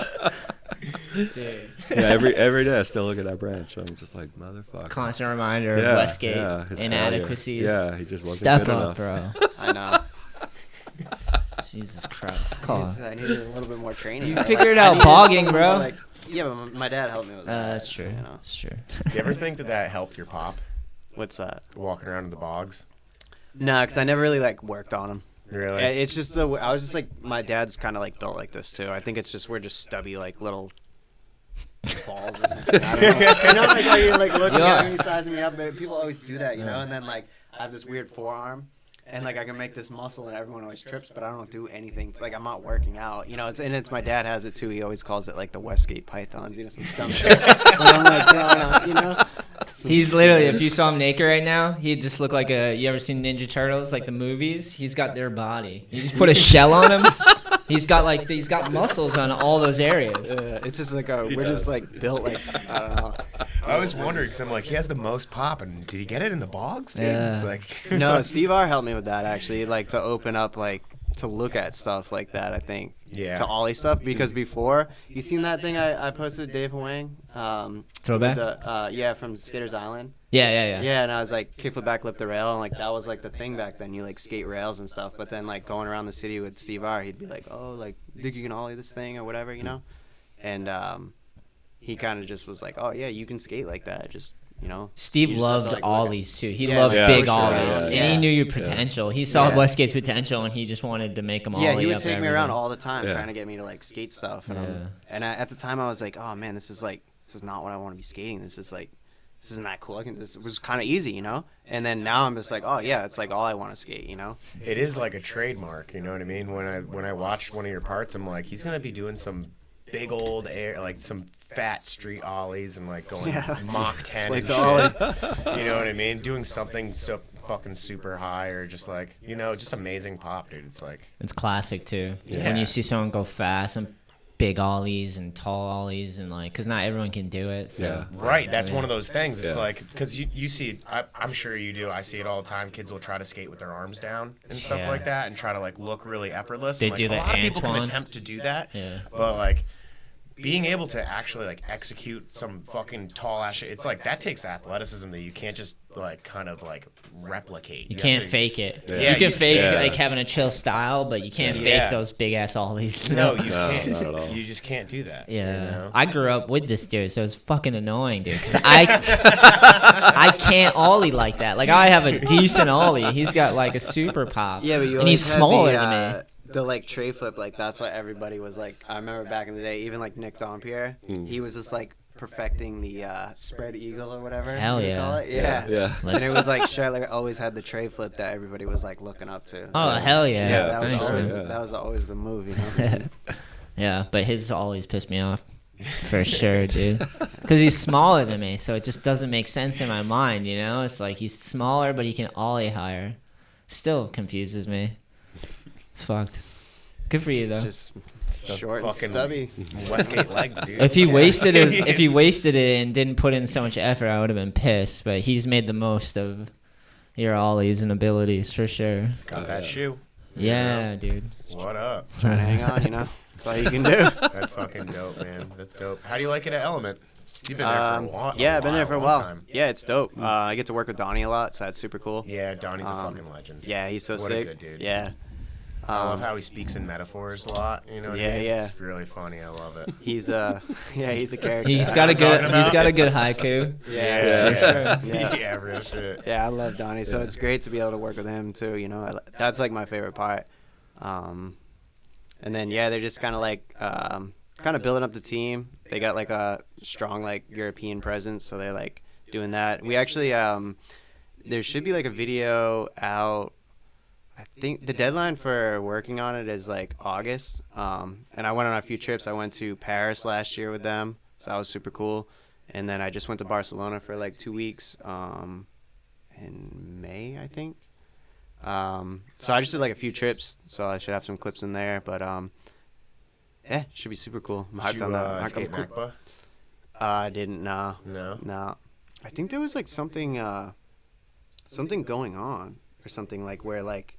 Yeah, every day I still look at that branch. I'm just like, motherfucker. Constant reminder of Yeah, Westgate yeah, his inadequacies. failure. Yeah, he just wasn't Step good up, enough. bro. I know. Jesus Christ. Call. I needed a little bit more training. You Like, figured I out needed bogging, someone bro. to, like, yeah, but my dad helped me with that. That's true. You know? That's true. Do you ever think that helped your pop What's that? walking around in the bogs? No, because I never really like worked on him. Really? It's just I was just like my dad's kind of like built like this too. I think it's just we're just stubby like little balls or something. I don't know. You know, like how you're like looking Yeah. at me, sizing me up. But people always do that, you know. And then like I have this weird forearm, and like I can make this muscle, and everyone always trips, but I don't do anything. It's like I'm not working out, you know. It's my dad has it too. He always calls it like the Westgate pythons, you know, some dumb shit. And I'm like, yeah, you know. He's literally, if you saw him naked right now, he'd just look like you ever seen Ninja Turtles, like the movies? He's got their body. You just put a shell on him. He's got muscles on all those areas. It's just like we're just like built like I don't know. I was wondering because I'm like, he has the most pop, and did he get it in the bogs? Dude? Yeah. It's like, No, Steve R helped me with that actually, like to open up like to look at stuff like that. I think Yeah. to ollie stuff because before you seen that thing I posted Dave Wang Throwback? yeah, from Skaters Island. Yeah. Yeah, and I was like kickflip back, lip the rail, and like that was like the thing back then. You like skate rails and stuff, but then like going around the city with Steve R, he'd be like, "Oh, like think you can ollie this thing or whatever, you know?" And he kind of just was like, "Oh yeah, you can skate like that, just you know." Steve you just have loved to, like, look ollies too. He Yeah, loved yeah, big for sure, ollies, yeah. and he knew your potential. He saw Yeah. Westgate's potential, and he just wanted to make him ollie. Yeah, he would up take me around everything. all the time Yeah. trying to get me to like skate stuff, and Yeah. at the time I was like, "Oh man, this is not what I want to be skating. This is like." this isn't that cool. This was kind of easy, you know. And then now I'm just like, oh yeah, it's like all I want to skate, you know. It is like a trademark, you know what I mean? When I watched one of your parts, I'm like, he's gonna be doing some big old air, like some fat street ollies and like going Mach 10 like and the shit. You know what I mean? Doing something so fucking super high or just like, you know, just amazing pop, dude. It's like It's classic too. Yeah. When you see someone go fast and big ollies and tall ollies and like, because not everyone can do it. So. Yeah. right. That's one of those things. It's Yeah. like because you see, I'm sure you do. I see it all the time. Kids will try to skate with their arms down and stuff Yeah. like that and try to like look really effortless. They and, like, do a the lot of people can Antoine. attempt to do that. Yeah. But like being able to actually like execute some fucking tall ass shit, it's like that takes athleticism that you can't just like kind of like replicate. You have can't to- fake it. Yeah, you can you fake can't. like having a chill style, but you can't Yeah. fake those big ass ollies. No, you No, can't. not at all. You just can't do that. Yeah, You know? I grew up with this dude, so it's fucking annoying, dude. 'Cause I can't ollie like that. Like I have a decent ollie, he's got like a super pop. Yeah, but you and he's always had smaller the, than me. The like tray flip, like that's what everybody was like. I remember back in the day, even like Nick Dompierre, he was just like perfecting the spread eagle or whatever. Hell you yeah. call it. Yeah. Yeah. And it was like Shetler always had the tray flip that everybody was like looking up to. Oh hell yeah! Yeah, that was Thanks, always man. that was always the move, you know. Yeah, but his always pissed me off. For sure, dude. Because he's smaller than me, so it just doesn't make sense in my mind, you know? It's like he's smaller, but he can ollie higher. Still confuses me. It's fucked. Good for you, though. Just the short and fucking stubby. Westgate legs, dude. If he wasted it and didn't put in so much effort, I would have been pissed. But he's made the most of your ollies and abilities for sure. Got that shoe. Yeah, dude. What up? Trying to hang on, you know. That's all you can do. That's fucking dope, man. That's dope. How do you like it at Element? You've been there for a while. Yeah, I've been there for a long while. time. Yeah, it's dope. I get to work with Donnie a lot, so that's super cool. Yeah, Donnie's a fucking legend. Yeah, he's so What a sick. good dude. Yeah. I love how he speaks in metaphors a lot. You know what Yeah, I mean? yeah. It's really funny. I love it. He's he's a character. He's got a good. He's got a good haiku. Yeah, Yeah. yeah, real shit. Yeah, I love Donnie, so it's great to be able to work with him too. You know, that's like my favorite part. And then yeah, they're just kind of like kind of building up the team. They got like a strong like European presence, so they're like doing that. We actually there should be like a video out. I think the deadline for working on it is like August. And I went on a few trips. I went to Paris last year with them, so that was super cool. And then I just went to Barcelona for like 2 weeks in May, I think. So I just did like a few trips, so I should have some clips in there. But yeah, should be super cool. I'm hyped on that. I'm skate cool. Macba? I didn't. No. No. I think there was like something going on or something like where like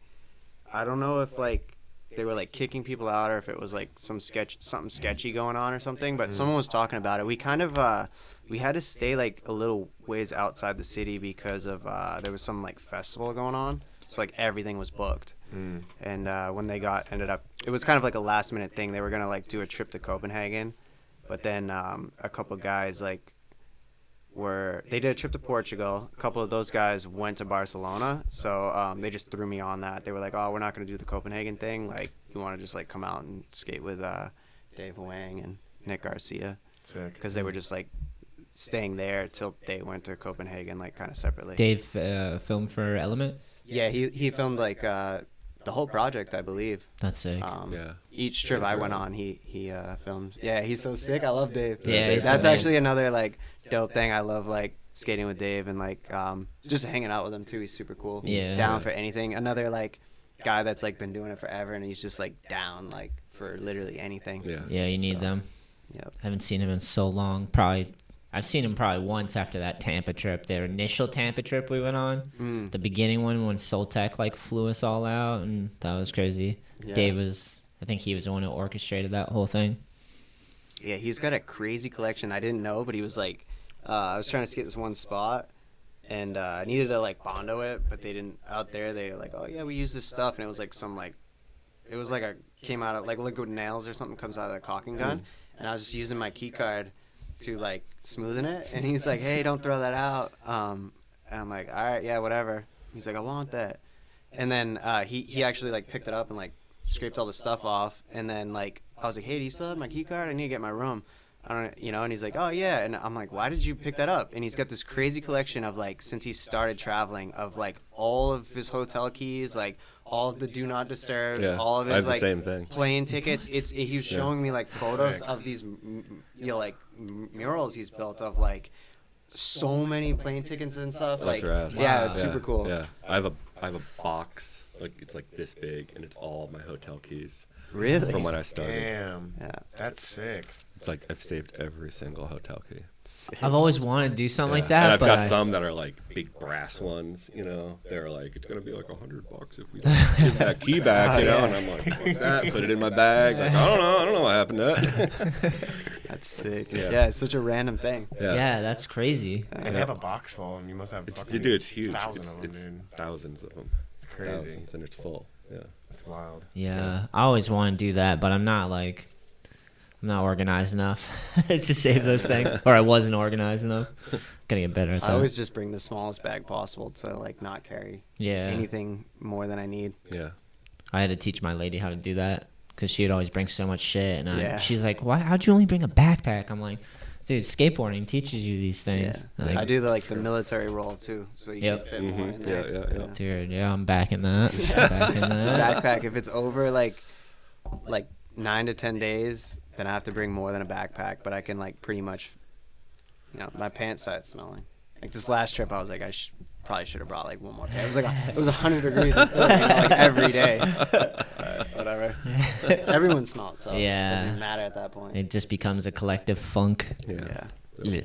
I don't know if like they were like kicking people out or if it was like something sketchy going on or something. But someone was talking about it. We kind of we had to stay like a little ways outside the city because of there was some like festival going on. So like everything was booked. And when they ended up, it was kind of like a last minute thing. They were gonna like do a trip to Copenhagen, but then a couple guys like they did a trip to Portugal. A couple of those guys went to Barcelona, so they just threw me on that. They were like, "Oh, we're not gonna do the Copenhagen thing. Like, you want to just like come out and skate with Dave Wang and Nick Garcia," Sick. because they were just like staying there till they went to Copenhagen, like kind of separately. Dave filmed for Element. Yeah, he filmed like the whole project, I believe. That's sick. Yeah. Each trip I went on, he filmed. Yeah, he's so sick. I love Dave. Yeah, he's That's the man. actually another like dope thing. I love like skating with Dave and like just hanging out with him too. He's super cool. Yeah. Down for anything. Another like guy that's like been doing it forever and he's just like down like for literally anything. Yeah. Yeah, you need So, them. Yep. Haven't seen him in so long. I've seen him probably once after that Tampa trip. Their initial Tampa trip we went on. The beginning one when Soltec like flew us all out, and that was crazy. Yeah. Dave I think he was the one who orchestrated that whole thing. Yeah, he's got a crazy collection. I didn't know, but he was like, I was trying to skate this one spot, and I needed to like Bondo it, but they didn't. Out there, they were like, oh yeah, we use this stuff, and it was like it was like came out of like liquid nails or something comes out of a caulking gun, and I was just using my key card to like smoothen it, and he's like, hey, don't throw that out. And I'm like, all right, yeah, whatever. He's like, I want that, and then he actually like picked it up and like scraped all the stuff off, and then like I was like, hey, do you still have my key card? I need to get my room. I don't, and he's like, oh yeah, and I'm like, why did you pick that up? And he's got this crazy collection of like, since he started traveling, of like all of his hotel keys, like all of the do not disturbs, all of his like same thing. plane tickets. He was showing me like photos of these, like murals he's built of like so many plane tickets and stuff. That's like, rad. Yeah, it's super cool. Yeah, I have a box, like it's like this big, and it's all my hotel keys. Really? From when I started. Damn. Yeah. That's sick. It's like I've saved every single hotel key. I've always wanted to do something like that. And I've but got some that are like big brass ones, They're like, it's going to be like $100 if we don't give that key back, And I'm like, fuck that, put it in my bag. Like, I don't know what happened to it. That's sick. Yeah, it's such a random thing. Yeah, that's crazy. And they have a box full of them. You must have fucking Dude, it's huge. thousands of them, It's dude. thousands of them. Crazy. Thousands, and it's full. Yeah. It's wild. Yeah, I always want to do that, but I'm not organized enough to save those things, or I wasn't organized enough. Gotta get better at that. I always just bring the smallest bag possible to like not carry anything more than I need. Yeah. I had to teach my lady how to do that because she'd always bring so much shit, and she's like, "Why? How'd you only bring a backpack?" I'm like, "Dude, skateboarding teaches you these things." Yeah. Like, I do the military roll too, so you can fit more in there. Yeah. Dude, I'm back in that. Back in that. Backpack, if it's over like 9 to 10 days, then I have to bring more than a backpack, but I can like pretty much, my pants start smelling. Like this last trip, I was like, probably should have brought like one more pair. It was 100 degrees in Philly, like every day. Whatever. Everyone smelled, so it doesn't matter at that point. It just becomes a collective funk. Yeah. Yeah.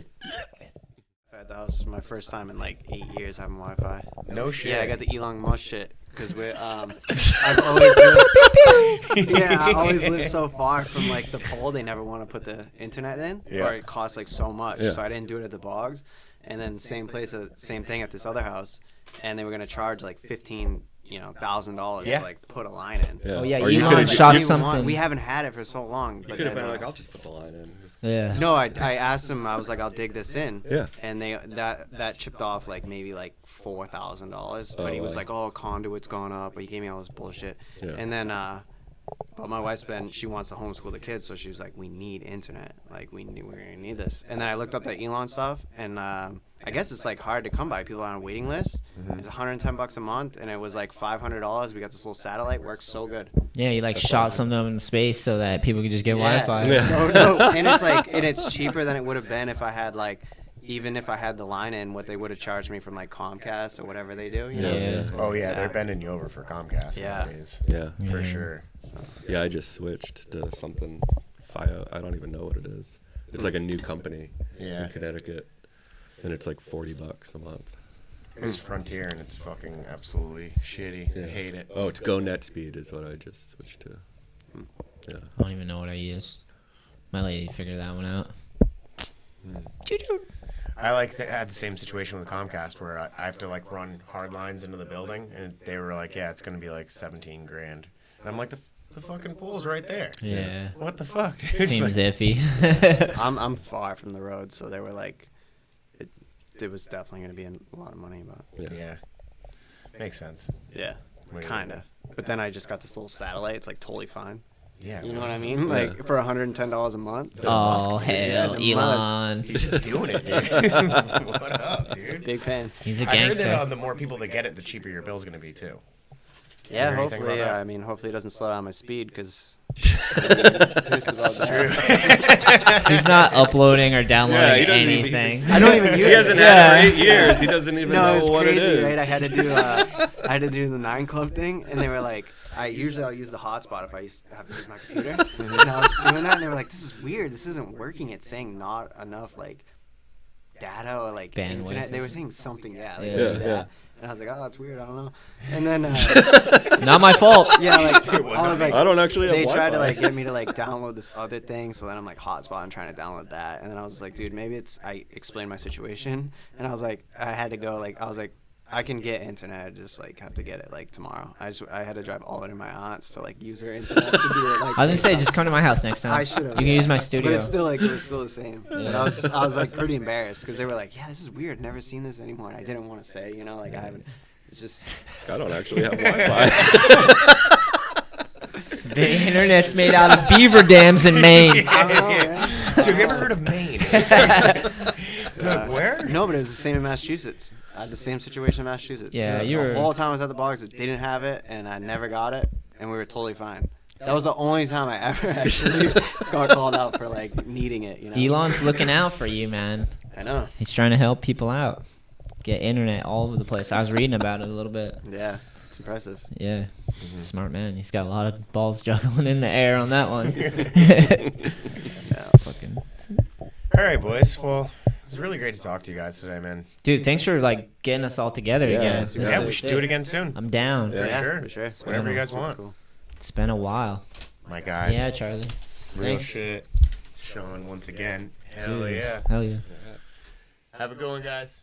At the house for my first time in like 8 years having Wi-Fi. No shit. Yeah, I got the Elon Musk shit because I've always lived, I always lived so far from like the pole. They never want to put the internet in, or it costs like so much. Yeah. So I didn't do it at the bogs. And then same thing at this other house, and they were gonna charge like $15,000 to like put a line in. Yeah. Oh yeah, Or you Elon could've- shot We something. We haven't had it for so long. You But could have then, been like, I'll just put the line in. Yeah. no, I asked him. I was like, I'll dig this in. Yeah. And that chipped off like maybe like $4,000. But he was wow. like, oh, conduit's going up. But he gave me all this bullshit. Yeah. And then, but my wife's she wants to homeschool the kids, so she was like, we need internet. Like we're gonna need this. And then I looked up that Elon stuff, and I guess it's like hard to come by. People are on a waiting list. Mm-hmm. It's $110 a month, and it was like $500. We got this little satellite. Works so good. Yeah, you like shot something up in space so that people could just get Wi-Fi. It's so dope. And it's like, and it's cheaper than it would have been if I had like, even if I had the line in, what they would have charged me from like Comcast or whatever they do. You know? Yeah. Oh yeah, they're bending you over for Comcast nowadays. Yeah. For sure. So, Yeah, I just switched to something FIO. I don't even know what it is. It's like a new company in Connecticut, and it's like $40 a month. It was Frontier, and it's fucking absolutely shitty. I hate it. Oh, it's Go Net Speed is what I just switched to. Yeah. I don't even know what I use. My lady figured that one out. I had the same situation with Comcast where I have to like run hard lines into the building, and they were like, yeah, it's gonna be like $17,000, and I'm like, the fucking pool's right there. Yeah. What the fuck, dude? Seems iffy. I'm far from the road, so they were like, it was definitely going to be a lot of money, but Yeah. Makes sense. yeah, kind of. But then I just got this little satellite. It's like totally fine. Yeah. You know what I mean? Like for $110 a month. Oh, He's hell, just Elon. He's just doing it, dude. What up, dude? Big fan. He's a I heard gangster. that the more people that get it, the cheaper your bill's gonna be too. Yeah, hear anything hopefully. about that? I mean, hopefully it doesn't slow down my speed because true. He's not uploading or Yeah, downloading he doesn't even- anything. I don't even use He hasn't it. had it for 8 years. He doesn't even No, know it's what crazy, it is. right? I had to do the 9 Club thing, and they were like, I'll use the hotspot if I have to use my computer. And I was doing that, and they were like, this is weird. This isn't working. It's saying not enough like data or like Bandwidth. internet. They were saying something, like Yeah. that. Yeah. And I was like, oh, that's weird. I don't know. And then Not my fault. yeah, like I was like, I don't actually have they tried to Wi-Fi. like get me to like download this other thing, so then I'm like hotspot and trying to download that, and then I was like, dude, maybe I explained my situation, and I was like, I had to go like I was like, I can get internet, I just like have to get it like tomorrow. I had to drive all the way to my aunt's to like use her internet to do it. Like, I was gonna say, just come to my house next time. I should have. You can use my studio. But it's still like it was still the same. But I was like pretty embarrassed because they were like, yeah, this is weird, never seen this anymore. And I didn't want to say, like I haven't. It's just. I don't actually have Wi-Fi. The internet's made out of beaver dams in Maine. I don't know, man. have you ever heard of Maine? Like, where? No, but it was the same in Massachusetts. I had the same situation in Massachusetts. Yeah, the you're- whole time I was at the bogs, they didn't have it, and I never got it, and we were totally fine. That was the only time I ever actually got called out for like needing it. You know. Elon's looking out for you, man. I know. He's trying to help people out. Get internet all over the place. I was reading about it a little bit. Yeah, it's impressive. Yeah, smart man. He's got a lot of balls juggling in the air on that one. Fucking. All right, boys. Well, it was really great to talk to you guys today, man. Dude, thanks for like getting us all together again. super Yeah, sick. we should do it again soon. I'm down. Yeah. For sure. Whenever you guys want. Cool. It's been a while. My guys. Yeah, Charlie. Real Thanks. shit. Showing once again. Hell Dude, yeah. Hell yeah. Have a good one, guys.